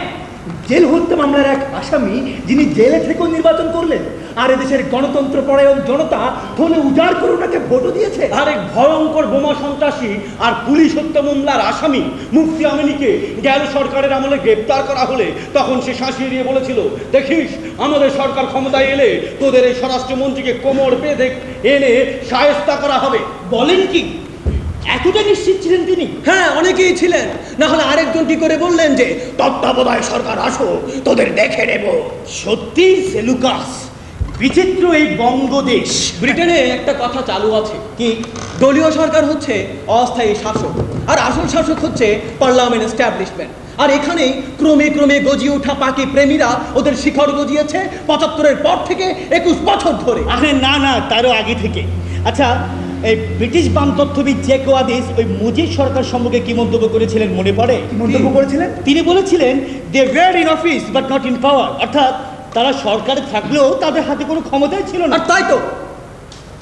জেল হত্যা মামলার এক আসামি যিনি জেলে থেকেও নির্বাচন করলেন, আর এদেশের গণতন্ত্র পরায়ণ জনতা ফোনে উজাড় করে ওনাকে ভোটও দিয়েছে। আরেক ভয়ঙ্কর বোমা সন্ত্রাসী আর পুলিশ হত্যা মামলার আসামি মুফতি আমিনীকে গেল সরকারের আমলে গ্রেপ্তার করা হলে তখন সে শাসিয়ে দিয়ে বলেছিল, দেখিস আমাদের সরকার ক্ষমতায় এলে তোদের এই স্বরাষ্ট্রমন্ত্রীকে কোমর বেঁধে এনে শায়েস্তা করা হবে। বলেন কি, এতটা নিশ্চিত ছিলেন তিনি? হ্যাঁ, অনেকেই ছিলেন। না হলে আরেকজন কি করে বললেন যে তত্ত্বাবধায়ক সরকার আসো, তোদের দেখে নেব। সত্যি সেলুকাস, বিচিত্র এই বঙ্গদেশ। ব্রিটেনে একটা কথা চালু আছে, কি দলীয় সরকার হচ্ছে অস্থায়ী শাসক আর আসল শাসক হচ্ছে পার্লামেন্ট এস্টাবলিশমেন্ট। আর এখানেই ক্রমে ক্রমে গজিয়ে ওঠা পাকি প্রেমীরা ওদের শিখর গজিয়েছে ৭৫-এর পর থেকে ২১ বছর ধরে। আরে না না, তারও আগে থেকে। আচ্ছা, এই ব্রিটিশ বাম তথ্যবিদ জ্যাক ওয়াদিস ওই মুজিব সরকার সম্পর্কে কি মন্তব্য করেছিলেন মনে পড়ে? কি মন্তব্য করেছিলেন? তিনি বলেছিলেন, they were in office but not in power, অর্থাৎ তারা সরকারে থাকলেও তাদের হাতে কোনো ক্ষমতাই ছিল না। আর তাই তো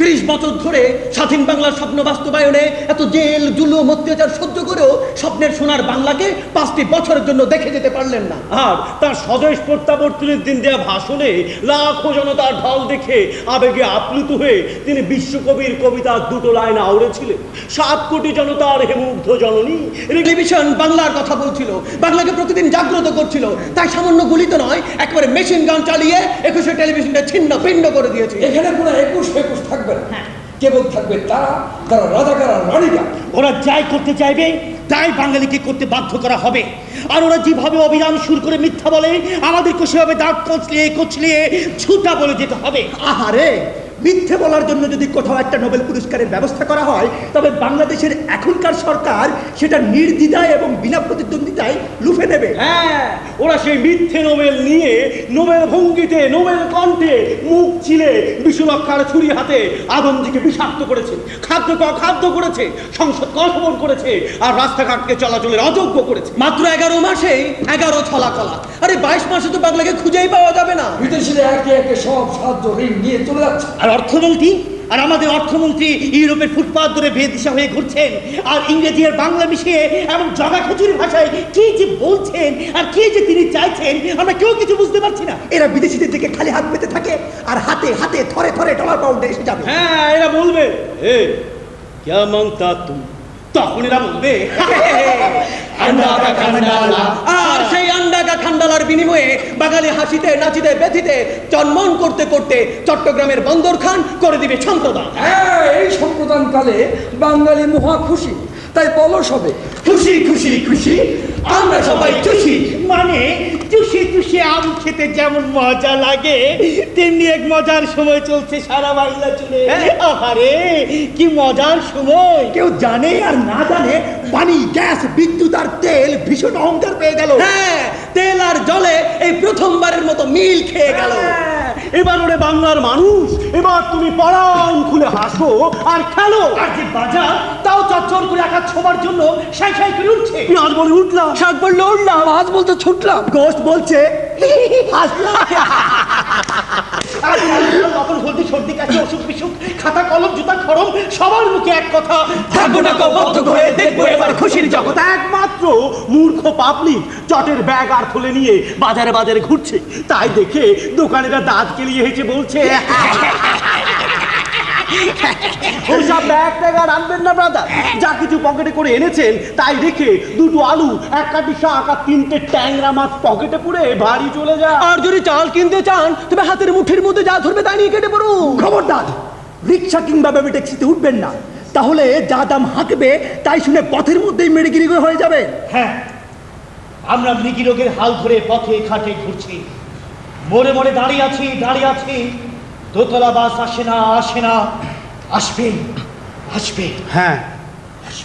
৩০ বছর ধরে স্বাধীন বাংলার স্বপ্ন বাস্তবায়নে এত জেল জুলুম অত্যাচার সহ্য করেও স্বপ্নের সোনার বাংলাকে ৫টি বছরের জন্য দেখে যেতে পারলেন না। আর তার স্বদেশ প্রত্যাবর্তনের দিন দেওয়া ভাষণে লাখো জনতার ঢল দেখে আবেগে আপ্লুত হয়ে তিনি বিশ্বকবির কবিতার দুটো লাইন আওড়েছিলেন। ৭ কোটি জনতার হেমুগ্ধ জননী। টেলিভিশন বাংলার কথা বলছিল, বাংলাকে প্রতিদিন জাগ্রত করছিল। তাই সামান্য গুলি তো নয়, একেবারে মেশিন গান চালিয়ে ২১শে টেলিভিশনটা ছিন্ন ভিন্ন করে দিয়েছে। এখানে কোনো ২১ থাকবে না। হ্যাঁ, কেবল থাকবে তারা, তারা রাজাকার আর রানীরা। ওরা যাই করতে চাইবে তাই বাঙালিকে করতে বাধ্য করা হবে। আর ওরা যেভাবে অভিযান শুরু করে মিথ্যা বলে, আমাদেরকে সেভাবে দাঁত কচলিয়ে ছুটা বলে যেতে হবে। আহারে, মিথ্যে বলার জন্য যদি কোথাও একটা নোবেল পুরস্কারের ব্যবস্থা করা হয়, তবে বাংলাদেশের এখনকার সরকার সেটা নির্দ্বিধায় এবং বিনা প্রতিদ্বন্দ্বিতায় লুফে নেবে। হ্যাঁ, ওরা সেই মিথ্যে নোবেল নিয়ে নোবেল ভঙ্গিতে, নোবেল কণ্ঠে, মুখ চিলে বিশ্বরক্ষার ছুরি হাতে আদমজিকে বিষাক্ত করেছে, খাদ্য করেছে, সংসদ অসবর করেছে, আর রাস্তাঘাটকে চলাচলের অযোগ্য করেছে। মাত্র 11 মাসে 11 ছলাকলা। আরে 22 মাসে তো বাংলাকে খুঁজেই পাওয়া যাবে না। বিদেশিরা একে একে সব সাহায্য ঋণ নিয়ে চলে যাচ্ছে। আর অর্থমন্ত্রী, আর আমাদের অর্থমন্ত্রী ইউরোপের ফুটপাত ধরে বেদিশা হয়ে ঘুরছেন, আর ইংরেজি আর বাংলা মিশিয়ে এমন জগা খিচুড়ি ভাষায় কি যে বলছেন আর কি যে তিনি চাইছেন, আমরা কেউ কিছু বুঝতে পারছি না। এরা বিদেশিদের দিকে খালি হাত পেতে থাকে, আর হাতে হাতে থরে থরে ডলার পাউন্ডে এসে যাবে। হ্যাঁ, এরা বলবে এ ক্যা মাংতা তুম, তখন এরা বলবে আর সেই আন্ডাগা খান্ডালার বিনিময়ে বাঙালি হাসিতে নাচিতে ব্যথিতে চন্মন করতে করতে চট্টগ্রামের বন্দর খান করে দিবে সম্প্রদান। হ্যাঁ, এই সম্প্রদান কালে বাঙালি মহা খুশি, তাই বলো সবে খুশি খুশি খুশি, আমরা সবাই খুশি। মানে চুষে চুষে আম খেতে যেমন মজা লাগে, তেমনি এক মজার সময় চলছে সারা বাংলা জুড়ে। আহারে কি মজার সময়! কেউ জানে আর না জানে পানি, গ্যাস, বিদ্যুৎ আর তেল ভীষণ অহংকার পেয়ে গেল। হ্যাঁ, তেল আর জলে এই প্রথমবারের মতো মিল খেয়ে গেল। এবার ওরে বাংলার মানুষ, এবার তুমি পরাণ খুলে হাসো আর খেলো। আর যে বাজার তাও চচ্চর করে একা ছোবার জন্য সাই সাই করে উঠছে। পেঁয়াজ বলে উঠলাম, শাক বললে উঠলাম, মাছ বলতে ছুটলাম, গোস্ট বলছে হাসলাম। তখন হলদি সর্দি কাশি অসুখ বিসুখ, খাতা কলম জুতা খড়ম, সবার মুখে এক কথা, থাকবো না কবদ্ধ করে দেখবো এবার খুশির জগৎ। একমাত্র মূর্খ পাবলিক চটের ব্যাগ আর থলে নিয়ে বাজারে বাজারে ঘুরছে, তাই দেখে দোকানিরা দাঁত কেলিয়ে হেঁচে বলছে ওসব ব্যাগ ট্যাগ আর আনবেন না ব্রাদার, যা কিছু পকেটে করে এনেছেন তাই রেখে 2টো আলু, 1 কাঠি শাক আর 3টে ট্যাংরা মাছ পকেটে পুরে বাড়ি চলে যায়। আর যদি চাল কিনতে চান তবে হাতের মুঠির মধ্যে যা ধরবে তাই নিয়ে কেটে পড়ুন। খবরদার, রিক্সা কিংবা বেবি ট্যাক্সিতে উঠবেন না, তাহলে যা দাম হাঁকবে তাই শুনে পথের মধ্যেই মেডিগিরি হয়ে যাবে। হ্যাঁ, আমরা মৃগী রোগের হাল ধরে পথে ঘাটে ঘুরছি, মোড়ে মোড়ে দাঁড়িয়ে আছি। দোতলা বাস আসে না, আসবে। হ্যাঁ,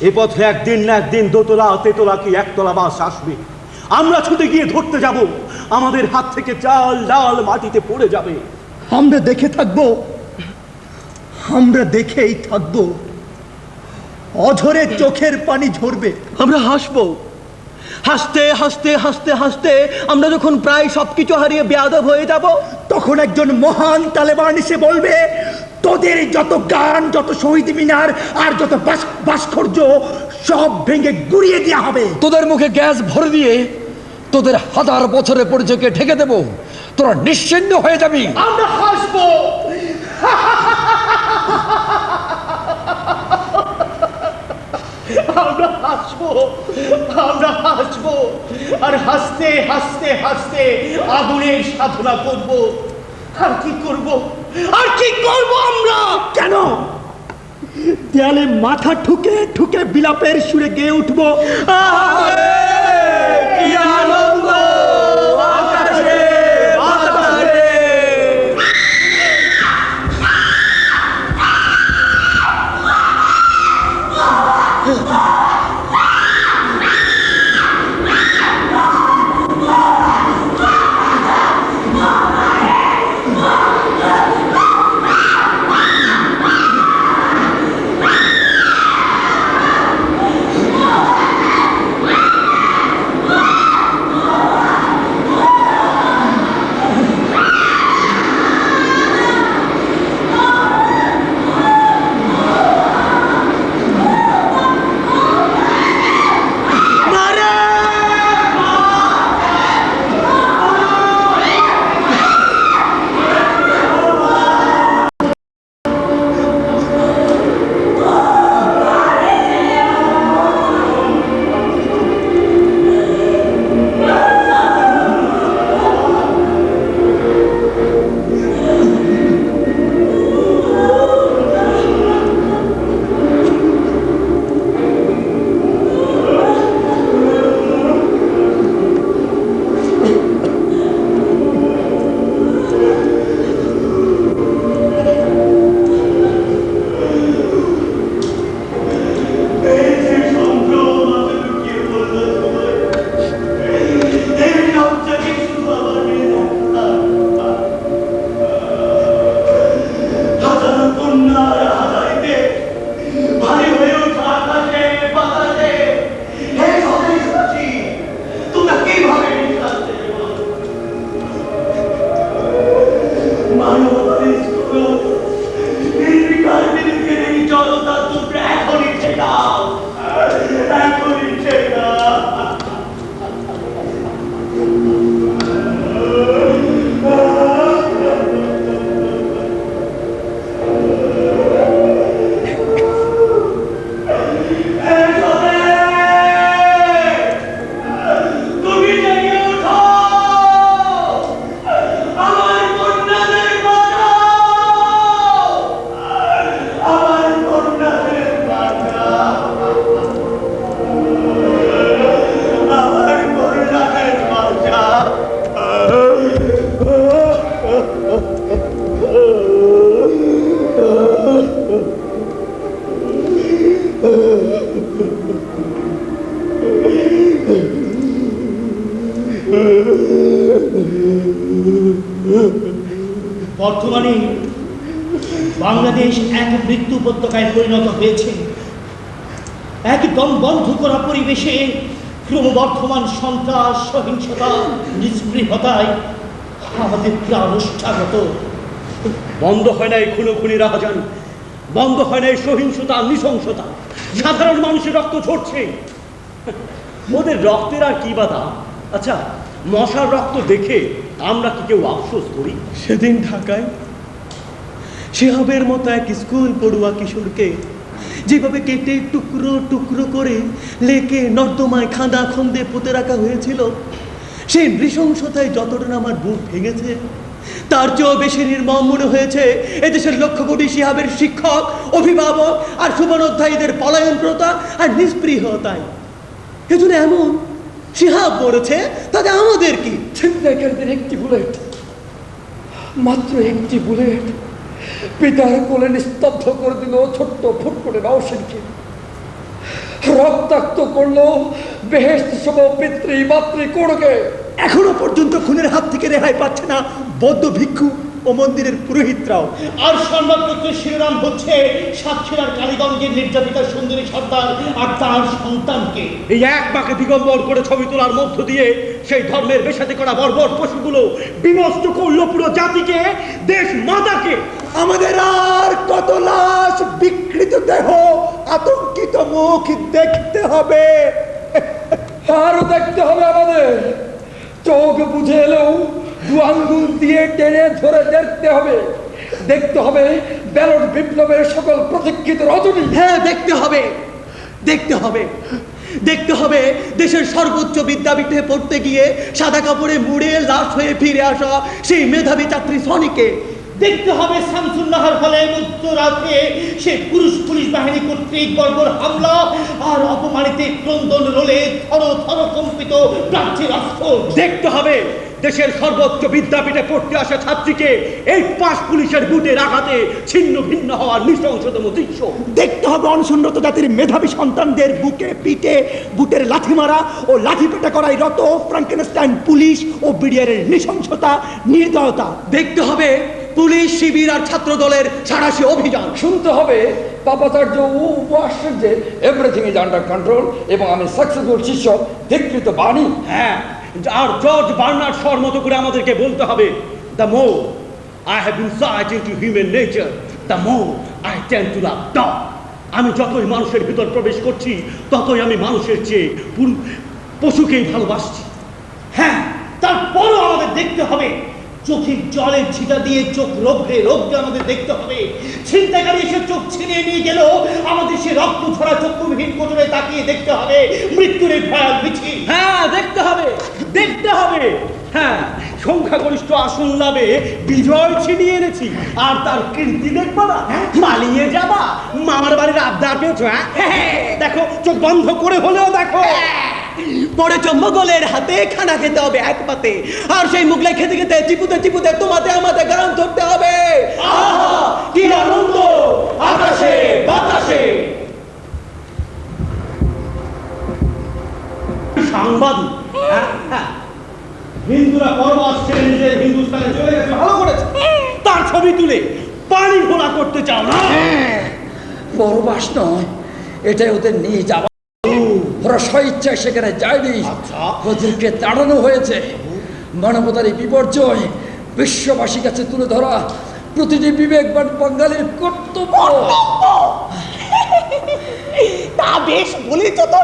এ পথে একদিন না একদিন দোতলা, তেতলা কি একতলা বাস আসবে। আমরা ছুটে গিয়ে ধরতে যাব, আমাদের হাত থেকে চাল ডাল মাটিতে পড়ে যাবে। আমরা দেখে থাকবো, আমরা দেখেই থাকবো, অঝরে চোখের পানি ঝরবে। আমরা হাসবো, হাসতে হাসতে হাসতে হাসতে আমরা যখন প্রায় সবকিছু হারিয়ে বেয়াদব হয়ে যাব, তখন একজন মহান তালেবান এসে বলবে, তোদের যত গান, যত শহীদ মিনার আর যত ভাস্কর্য সব ভেঙে গুড়িয়ে দেওয়া হবে। তোদের মুখে গ্যাস ভরে দিয়ে তোদের 1000 বছরের পরিচয়কে ঢেকে দেবো, তোরা নিশ্চিন্ন হয়ে যাবি। আমরা হাসবো, আমরা হাসবো আর হাসতে হাসতে হাসতে আগুনের সাধনা করব। আর কি করব আমরা? কেন? দেয়ালে মাথা ঠুকে ঠুকে বিলাপের সুরে গেয়ে উঠবো, কি আনন্দ আকাশে বাতাসে। বর্তমানে বাংলাদেশ এক মৃত্যু উপত্যকায় পরিণত হয়েছে। এক দমবন্ধ করা পরিবেশে ক্রমবর্ধমান সন্ত্রাস, সহিংসতা, নিস্পৃহতায় আমাদের প্রাণ উষ্ঠাগত। বন্ধ হয় না এই খুনোখুনি রাহাজান, বন্ধ হয় না এই সহিংসতা, নৃশংসতা। সাধারণ মানুষের রক্ত ঝরছে। ওদের রক্তের আর কি বাধা? আচ্ছা, মশার রক্ত দেখে আমরা কি কেউ আফসোস করি? সেদিন ঢাকায় শিহাবের মতো এক স্কুল পড়ুয়া কিশোরকে যেভাবে কেটে টুকরো টুকরো করে লেকে নর্দমায় খাঁদা খন্দে পুঁতে রাখা হয়েছিল, সেই নৃশংসতায় যতটা না আমার বুক ভেঙেছে, তার চেয়েও বেশি নির্মম মনে হয়েছে এদেশের লক্ষ কোটি শিহাবের শিক্ষক, অভিভাবক আর সুবর্ণোধ্যায়ীদের পলায়নপ্রতা আর নিস্পৃহতায়। এজন্য এমন শিহাব মরেছে, তাতে আমাদের কি? ছিনতাইকারীদের একটি বুলেট, মাত্র একটি বুলেট পিতার কোলে নিস্তব্ধ করে দিল ছোট্ট ফুটফুটে নওশিনকে। রক্তাক্ত করলো বেহেশত সম পিতৃ মাতৃ কোণকে। এখনো পর্যন্ত খুনের হাত থেকে রেহাই পাচ্ছে না বৌদ্ধ ভিক্ষু ও মন্দিরের পুরোহিতরাও। আর সংবাদপত্র শিরোনাম হচ্ছে সাতক্ষীরার কালীগঞ্জের নির্যাতিতা সুন্দরী সর্দার আর তার সন্তানকে। এই এক বাঁকে দিগম্বর করে ছবি তোলার মধ্য দিয়ে সেই ধর্মের বেশাতি করা বর্বর পশুগুলো বিনষ্ট করলো পুরো জাতিকে, দেশ মাতাকে। আমাদের আর কত লাশ, বিকৃত দেহ, আতঙ্কিত মুখ দেখতে হবে। আরো দেখতে হবে আমাদের। চোখ বুঝে এলেও দু আঙ্গুল দিয়ে টেনে ধরে দেখতে হবে। দেখতে হবে ব্যালট বিপ্লবের সকল প্রতীক্ষিত রজনী। হ্যাঁ, দেখতে হবে, দেখতে হবে, দেখতে হবে দেশের সর্বোচ্চ বিদ্যাপীঠে পড়তে গিয়ে সাদা কাপড়ে মুড়ে লাশ হয়ে ফিরে আসা সেই মেধাবী ছাত্রী সনিকে। দেখতে হবে শামসুন্নাহার হলে মধ্যরাতে সে পুলিশ বাহিনী কর্তৃক বর্বর হামলা আর অপমানিত ক্রন্দন রোলে থর থর কম্পিত প্রাচ্যের রাষ্ট্র। দেখতে হবে দেশের সর্বোচ্চ বিদ্যাপীঠে পড়তে আসা ছাত্রীকে এই পাশ পুলিশের বুটের আঘাতে ছিন্ন ভিন্ন হওয়ার নৃশংসতম দৃশ্য। দেখতে হবে অনশনরত জাতির মেধাবী সন্তানদের বুকে পিঠে বুটের লাথি মারা ও লাঠি পেটা করাই রত ফ্রাঙ্কেনস্টাইন পুলিশ ও বিডিআরের নৃশংসতা, নির্দয়তা। দেখতে হবে পুলিশ, শিবির আর ছাত্র দলের সাঁড়াশি অভিযান। শুনতে হবে পাপাচার্য ও উপআশ্চর্যের এভরিথিং ইজ আন্ডার কন্ট্রোল এবং আমি সাকসেসফুল শিষ্য ধিকৃত বাণী। হ্যাঁ, আর জর্জ বার্নার্ড শর মতো করে আমাদেরকে বলতে হবে, the more I have insight into human nature, the more I tend two love dog. আমি যতই মানুষের ভিতর প্রবেশ করছি, ততই আমি মানুষের চেয়ে পশুকেই ভালোবাসছি। হ্যাঁ, তারপরও আমাদের দেখতে হবে চোখের জলের ছিটা দিয়ে চোখ রোগড়ে রোগড়ে আমাদের দেখতে হবে। ছিনতাইকারী এসে চোখ ছিনিয়ে নিয়ে গেল, আমাদের সে রক্ত ছড়া চক্ষুবিহীন কোটরে তাকিয়ে দেখতে হবে মৃত্যুর এই ভয়াল মিছিল। হ্যাঁ, দেখতে হবে, দেখতে হবে। হ্যাঁ, সংখ্যাগরিষ্ঠ আসন লাভে বিজয় ছিনিয়ে এনেছি, আর তার কীর্তি দেখবা না? পালিয়ে যাবা? মামার বাড়ির আবদার পেয়েছো? হ্যাঁ, দেখো, চোখ বন্ধ করে হলেও দেখো। পরে মোগলের হাতে খানা খেতে হবে এক পাতে, আর সেই মুগলাই খেতে খেতে চিপুতে চিপুতে তোমাতে আমাদের গান ধরতে হবে। আহা, কি আনন্দ আকাশে বাতাসে। সাংবাদিক হিন্দুরা পরবাস ছেড়ে নিজের হিন্দুস্তানে চলে গেছে, ভালো করেছে। তার ছবি তুলে পানি ঘোলা করতে চাও না? পরবাস নয়, এটাই ওদের নিয়ে যাওয়া। ওরা স্বইচ্ছায় সেখানে যায়নি, ওদেরকে তাড়ানো হয়েছে। মানবতার এই বিপর্যয় বিশ্ববাসীর কাছে তুলে ধরা প্রতিটি বিবেকবান বাঙালির কর্তব্য। তা বেশ বলেছ তো।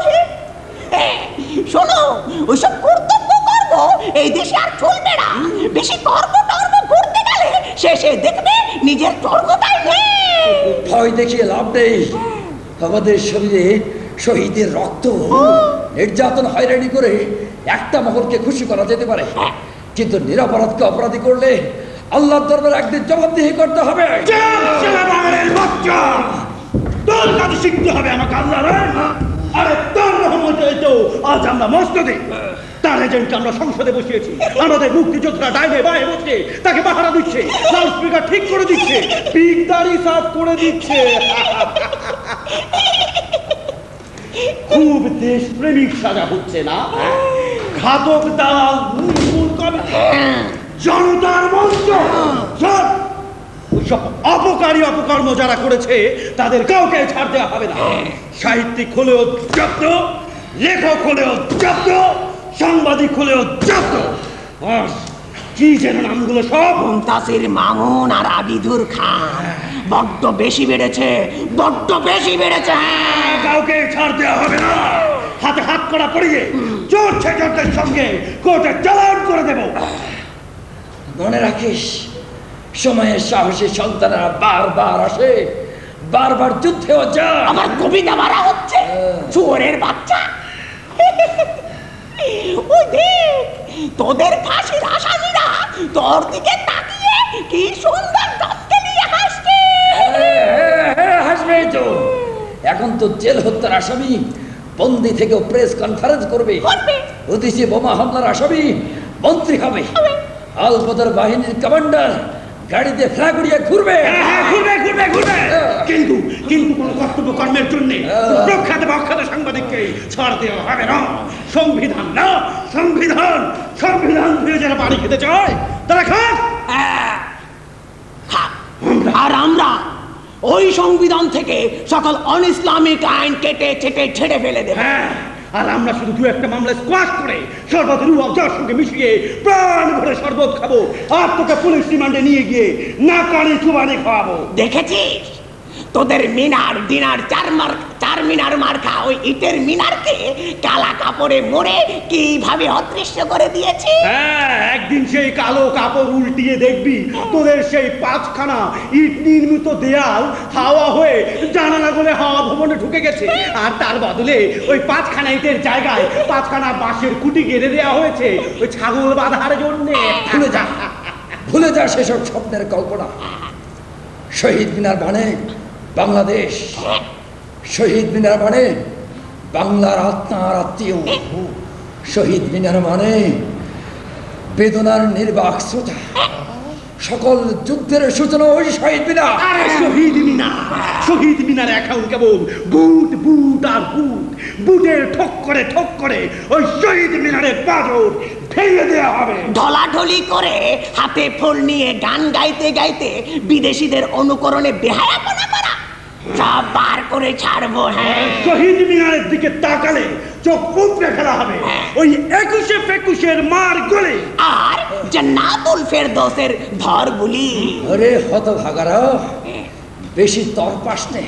শোনো, ওইসব কর্তব্য কর্ম এই দেশে আর চলবে না। বেশি কর্ম টর্ম করতে গেলে শেষে দেখবে নিজের যোগ্যতাই নেই। ভয় দেখিয়ে লাভ নেই। আমাদের শরীরে শহীদের রক্ত, নির্যাতন হয়রানি করে একটা মহলকে খুশি করা যেতে পারে, কিন্তু নিরপরাধকে অপরাধী করলে আল্লাহর দরবারে একদিন জবাবদিহি করতে হবে। তোর কাছে শিখতে হবে আমাকে আল্লাহ। আরে তোর রহমতে তো আজ আমরা মসজিদে তার এজেন্টকে আমরা সংসদে বসিয়েছি। আমাদের মুক্তিযোদ্ধারা ডাইনে বায়ে বসে তাকে পাহারা দিচ্ছে, লাউড স্পিকার ঠিক করে দিচ্ছে, পিকদারি সাফ করে দিচ্ছে। খুব দেশপ্রেমিক সাজা হচ্ছে না? ঘাতক দালাল জনতার মঞ্চ সব এইসব অপকারী অপকর্ম যারা করেছে তাদের কাউকে ছাড় দেওয়া হবে না। সাহিত্যিক হলেও জব্দ, লেখক হলেও জব্দ, সাংবাদিক হলেও জব্দ। আর কি যেন নামগুলো সব, মুনতাসির মামুন আর আবিদুর খান বড্ড বেশি বেড়েছে, বড্ড বেশি বেড়েছে। কাউকে ছাড় দেওয়া হবে না। হাতে হাত করা পড়িয়ে চোর ছেচরদের সঙ্গে কোর্টে চালান করে দেব। মনে রাখিস, সময়ের সাহসী সন্তানেরা বারবার আসে, বারবার যুদ্ধেও যায়। আমার কবিতা মারা হচ্ছে, চোরের বাচ্চা। ওই দেখ, তোদের ফাঁসির আসামিরা তোর দিকে তাকিয়ে কি সুন্দর দত্তে নিয়ে হাসছে। হাসবে তো। এখন তো জেল হত্যার আসামি বন্দি থেকেও প্রেস কনফারেন্স করবে। ওদিকে বোমা হামলার আসামি মন্ত্রী হবে। আলবদর বাহিনীর কমান্ডার গাড়িতে ফ্ল্যাগ উড়িয়ে ঘুরবে। ঘুরবে ঘুরবে ঘুরবে, কিন্তু কিন্তু কোনো কর্তব্য কর্মের জন্য প্রখ্যাত বখ্যাত সাংবাদিককে ছাড় দেওয়া হবে না। সংবিধান না, সংবিধান, সংবিধান দিয়ে যারা বাড়ি খেতে চায় তারা খাক। আর আমরা ওই সংবিধান থেকে সকল অন ইসলামিক আইন কেটে ছেটে ছেড়ে ফেলে দেব। হ্যাঁ, আর আমরা শুধু দু একটা মামলা স্কোয়াশ করে শরবত রুয়ার সঙ্গে মিশিয়ে প্রাণ ভরে শরবত খাবো, আর তোকে পুলিশ রিমান্ডে নিয়ে গিয়ে না কানে চুবানি খাওয়াবো। দেখেছিস তোদের মিনার ডিনার চার মিনার মার্কা ওই ইটের মিনারকে কালা কাপড়ে মোড়ে কিভাবে অদৃশ্য করে দিয়েছে। হ্যাঁ, একদিন সেই কালো কাপড় উল্টিয়ে দেখবি তোদের সেই 5খানা ইট নির্মিত দেয়াল হাওয়া হয়ে জানালা বলে হাওয়া ভবনে ঢুকে গেছে, আর তার বদলে ওই 5খানা ইটের জায়গায় 5খানা বাঁশের খুঁটি গেড়ে দেওয়া হয়েছে ওই ছাগল বাঁধার জন্যে। ভুলে যা সেসব স্বপ্নের কল্পনা। শহীদ মিনার মানে বাংলাদেশ, শহীদ মিনার মানে বাংলার আত্মা আর আত্মীয়, শহীদ মিনার মানে বেদনার নির্বাক শ্রোতা। সকল যুদ্ধের সূচনা ওই শহীদ মিনার। আরে শহীদ মিনার, শহীদ মিনার এখন কেবল বুট বুট আর বুট, বুটের ঠক করে ওই শহীদ মিনারের পাথর ভেঙে দেওয়া হবে। ঢলাঢলি করে হাতে ফুল নিয়ে গান গাইতে গাইতে বিদেশিদের অনুকরণে বেহায়াপনা করা সব বার করে ছাড়বো। হ্যাঁ, শহীদ মিনারের দিকে তাকালে চোখ উপড়ে ফেলা হবে ওই 21শে ফেকুশের মার গলে। আর জান্নাতুল ফেরদৌসের ধর বুলি। আরে হতভাগারা, বেশি তরপাস নে।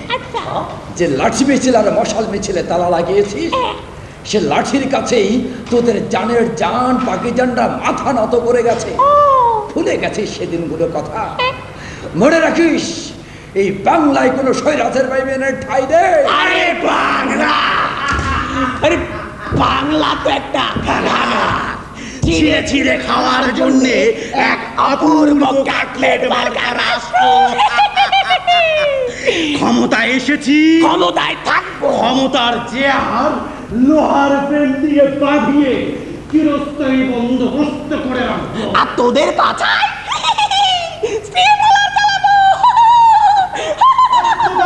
যে লাঠি মিছিল আর মশাল মিছিলে তালা লাগিয়েছিস, সে লাঠির কাছেই তোদের জানের জান পাকিজানরা মাথা নত করে গেছে। ভুলে গেছিস সেদিনগুলো কথা? মনে রাখিস, এই বাংলায় কোনো স্বৈরাচার বাইবেনের ঠাঁই নেই। আরে বাংলা, আরে বাংলা তো একটা ছিঁড়ে ছিঁড়ে খাওয়ার জন্য এক অপূর্ব কাটলেট মার্কা রাষ্ট্র। ক্ষমতায় এসেছি, ক্ষমতায় থাকবো। ক্ষমতার চেয়ার লোহার ফ্রেম দিয়ে বাঁধিয়ে চিরস্থায়ী বন্দোবস্ত করে রাখবো। আর তোদের পাছায়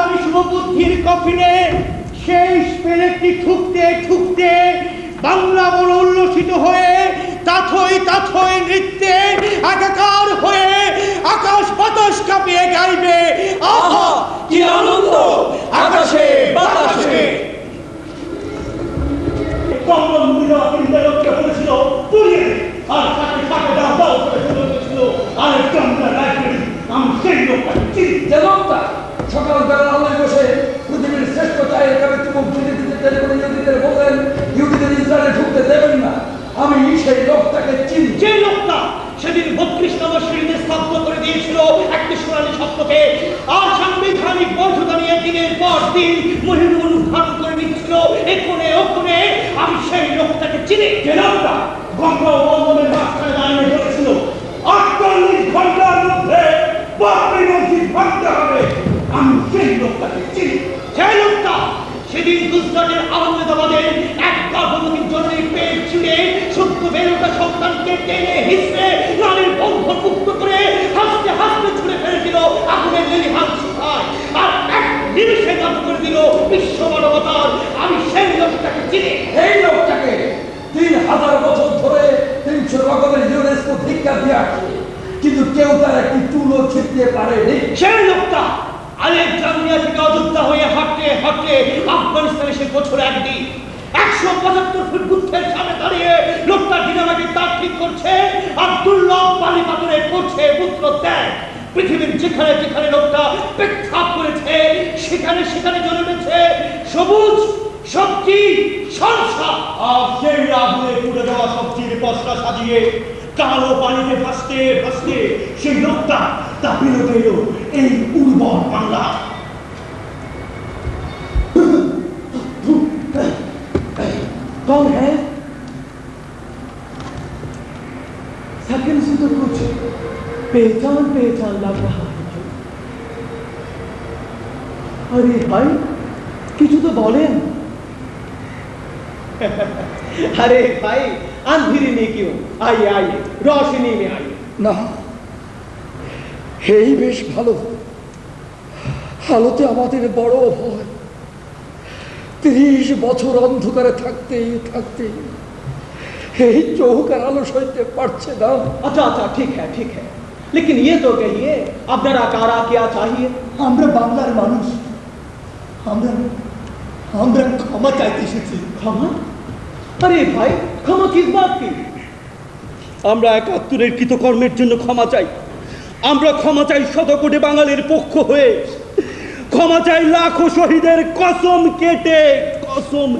আমি শুভবুদ্ধির কফিনে সেই স্পেলেটটি ঠুকতে ঠুকতে বাংলা বড় উল্লসিত হয়ে তাথই নৃত্যে একাকার হয়ে আকাশ বাতাস কাঁপিয়ে গাইবে, আহা কি আনন্দ আকাশে বাতাসে। বলেছিল পুড়িয়ে, আর তাকে সাথে দাও করে ছিল আরেকজন লাইব্রেরি। আমি সেই লোকটাকে চিনি। যে লোকটা সকালবেলা আলোয় বসে পৃথিবীর শ্রেষ্ঠ চায়ের কাপে চুমুক দিতে করে ইহুদিদের বললেন ইহুদিদের ইসরায়েলে ঢুকতে দেবেন না, আমি সেই লোকটাকে চিনি। যে লোকটা সেদিন 32 নম্বর সিঁড়িতে স্তব্ধ করে দিয়েছিল একটি সোনালী স্বপ্নকে, আর সাংবিধানিক বৈধতা নিয়ে দিনের পর দিন মহিম অনুধারণ করে নিচ্ছিল এখানে ওখানে, আমি সেই লোকটাকে চিনি। যে লোকটা গঙ্গা ও বঙ্গমের মাঝখানে দাঁড়িয়ে বলেছিল 48 ঘন্টার মধ্যে বাবরি মসজিদ ভাঙতে হবে, আমি সেই লোকটাকে চিনি। সেই লোকটা সেদিন গুজরাটের আহমেদাবাদের এক গর্ভবতীর জন্য পেট ছিঁড়ে সত্য বেরোটা সন্তানকে টেনে হিসড়ে নারীর বন্ধন মুক্ত করে হাসতে হাসতে ছুড়ে ফেলেছিল আগুনের লেলিহান শিখায়, আর এক নিমিষে নত করে দিল বিশ্ব মানবতার। আমি সেই লোকটাকে চিনি। এই লোকটাকে 3000 বছর ধরে 300 রকমের ইউনেস্কো ধিক্কার দিয়ে আসছে। কিন্তু কেউ তার একটি চুলও ছিটতে পারেনি। সেই লোকটা আলেকজান্দ্রিয়া থেকে অযোধ্যা হয়ে হাঁটতে হাঁটতে আফগানিস্তানে সে বছর একদিন 175 ফুট বুদ্ধের সামনে দাঁড়িয়ে লোকটা ডিনামাকে তার ঠিক করছে, আব্দুল্লাহ বালি পাথরে করছে পুত্র ত্যাগ। পৃথিবীর যেখানে যেখানে লোকটা পেট্রাপ করেছে সেখানে সেখানে জন্মেছে সবুজ সবজি সরষা, আর সেই আগুনে পুড়ে দেওয়া সবজির পশরা সাজিয়ে কালো পানিতে ভাসতে ভাসতে সেই লোকটা তা বিলোপ এলো এই উর্বর বাংলা। कौन है? सेकंड से तो कुछ पहचान पहचान लग रहा है। अरे भाई কিছু তো বলেন। अरे भाई अंधेरे में क्यों, आइए आइए रोशनी में आइए। না, এই বেশ ভালো। আলোতে আমাদের বড় ভয়। 30 বছর অন্ধকারে থাকতে থাকতে এই চোখ আর আলো সইতে পারছে না। अच्छा अच्छा ठीक है, लेकिन ये तो कहिए আপনারা কারা क्या चाहिए? আমরা বাংলার মানুষ, আমরা আমরা ক্ষমা চাইতে এসেছি। ক্ষমা? আরে ভাই ক্ষমা কিস বাত কি? আমরা 71-এর কৃতকর্মের জন্য ক্ষমা চাই। আমরা ক্ষমা চাই শতকোটি বাঙালির পক্ষ হয়ে, ক্ষমা চাই লাখো শহীদের কসম কেটে কসম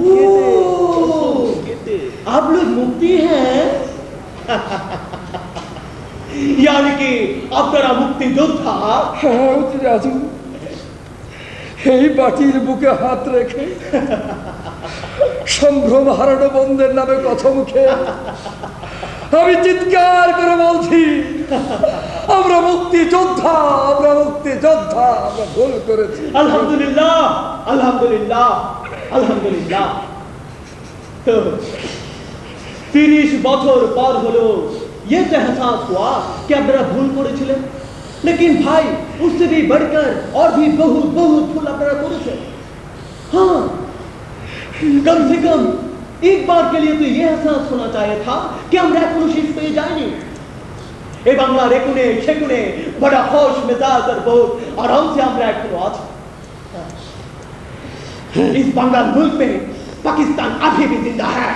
কেটে। आप लोग मुक्ति हैं? यानी कि আপনারা মুক্তি যোদ্ধা? হ্যাঁ রাজু, এই বাটির বুকে হাত রেখে সম্ভ্রম হারানো বন্ধের নামে কথা মুখে আমি চিৎকার করে বলছি, আমরা মুক্তি যোদ্ধা, আমরা মুক্তি যোদ্ধা, আমরা ভুল করেছি। अल्हम्दुलिल्लाह अल्हम्दुलिल्लाह अल्हम्दुलिल्लाह। तो 30 বছর পর হলো ये तो एहसास हुआ कि আপনারা ভুল করেছিলেন, लेकिन भाई उससे भी बढ़कर और भी बहुत बहुत भूल আপনারা করেছেন। हाँ, कम से कम एक बार के लिए तो ये एहसास होना चाहिए था कि আমরা এখনো শেষ পেয়ে যাইনি। এই বাংলার একুনে সেকুনে বড় খুশ মেজাজ আর বহুত আরাম से আমরা এখনো আছি। इस बांग्ला मुल्क में पाकिस्तान अभी भी जिंदा है।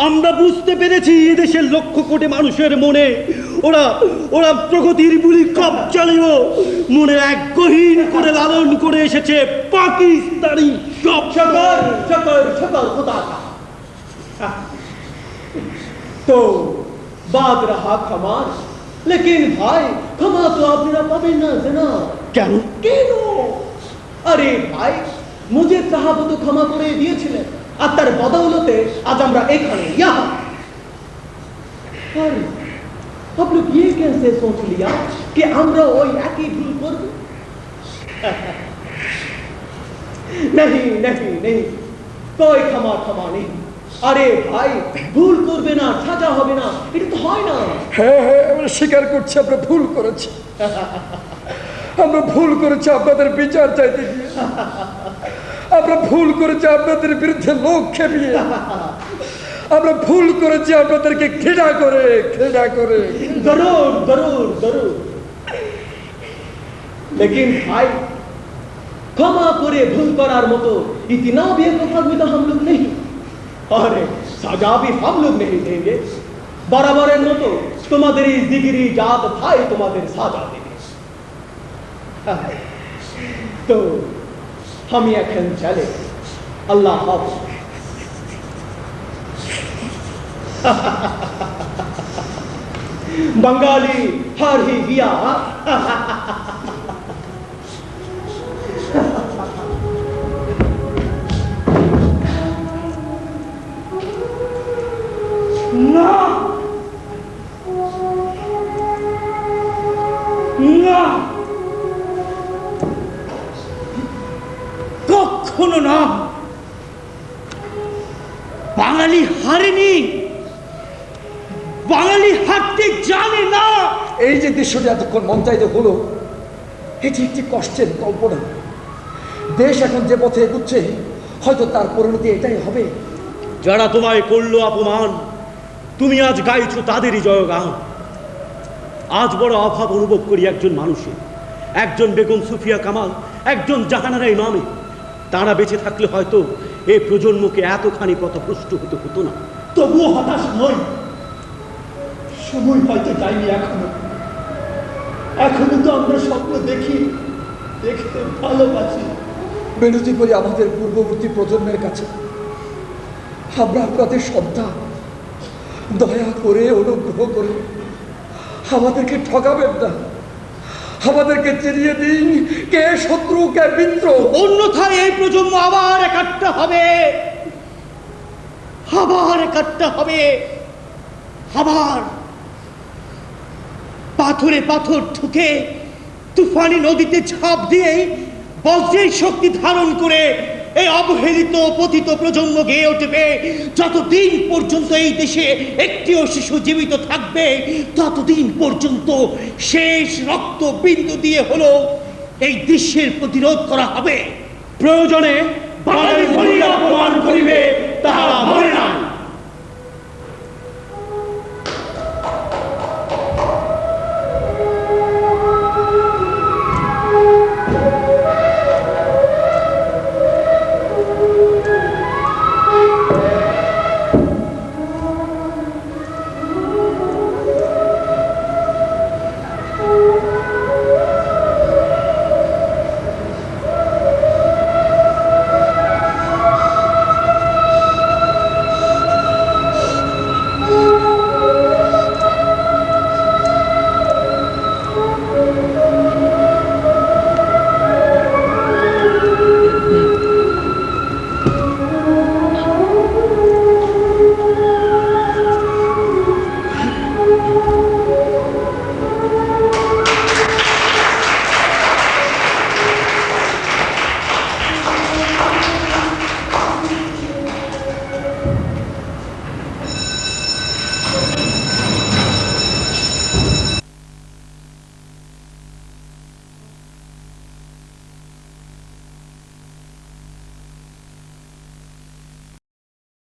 আমরা বুঝতে পেরেছি এদেশের লক্ষ কোটি মানুষের মনে ওরা ওরা প্রগতির বুলি কপ চালিয়েও মনে এক গহীন করে লালন করে এসেছে পাকিস্তানি সব शकर शकर शकर खुदा का। तो बात रहा क्षमा, लेकिन भाई क्षमा तो আপনারা পাবেন না জানা কেন? কেন? আরে ভাই मुझे साहब तो क्षमा করে দিয়েছিলেন, আর তার বদৌলতে আজ আমরা এখানে यहाँ। अरे आप लोग ये कैसे सोच लिया कि আমরা ওই একই ভুল করব? नहीं नहीं नहीं, कोई क्षमा क्षमा नहीं। আরে ভাই ভুল করবে না, সাজা হবে না, এটা তো হয় না। হ্যাঁ হ্যাঁ, আমরা স্বীকার করছি আমরা ভুল করেছি, আমরা ভুল করেছি আপনাদের বিচার চাইতে গিয়ে, আমরা ভুল করেছি আপনাদের বিরুদ্ধে লোক খেপিয়ে, আমরা ভুল করেছি আপনাদেরকে ঘৃণা করে ঘৃণা করে। जरूर जरूर जरूर, लेकिन भाई क्षमा करे भूल करार मतो इतना भी बेवफा हम लोग नहीं, और सजा भी हम लोग नहीं देंगे। बराबरेर मतो তোমাদের এই জিগিরি জাত ভাই তোমাদের সাজা দেবে। तो हम এখন চলে, আল্লাহ হাফেজ। बंगाली हार ही गया। না না, কখনো না, বাঙালি হারেনি, বাঙালি হারতে জানে না। এই যে দৃশ্যটি এতক্ষণ মঞ্চায়িত হলো, এটি একটি কষ্টের কল্পনা। দেশ এখন যে পথে এগুচ্ছে হয়তো তার পরিণতি এটাই হবে। যারা তোমায় করলো অপমান তুমি আজ গাইছো তাদেরই জয়গান। আজ বড় অভাব অনুভব করি একজন মানুষের, একজন বেগম সুফিয়া কামাল, একজন জাহানারা ইমামে। তারা বেঁচে থাকলে হয়তো এই প্রজন্মকে এতখানি পথভ্রষ্ট হতে হতো না। তবুও হতাশ নই, সময় হয়তো যায়নি এখনো। এখনো তো আমরা স্বপ্ন দেখি, দেখতে ভালোবাসি। বিনতি করি আমাদের পূর্ববর্তী প্রজন্মের কাছে, আমরা আপনাদের সন্তান, দয়া করে অনুগ্রহ করে আমাদেরকে ঠকাবেন না, আমাদেরকে চিনিয়ে দিন কে শত্রু কে মিত্র। অন্যথায় এই প্রজন্ম আবার একাট্টা হবে, আবার একাট্টা হবে, আবার পাথরে পাথর ঠুকে তুফানি নদীতে ঝাঁপ দিয়ে বজ্রের শক্তি ধারণ করে এই অবহেলিত পতিত প্রজন্ম গেয়ে উঠবে। যতদিন পর্যন্ত এই দেশে একটিও শিশু জীবিত থাকবে, ততদিন পর্যন্ত শেষ রক্ত বিন্দু দিয়ে হলো এই দৃশ্যের প্রতিরোধ করা হবে। প্রয়োজনে বাঙালি বলিয়া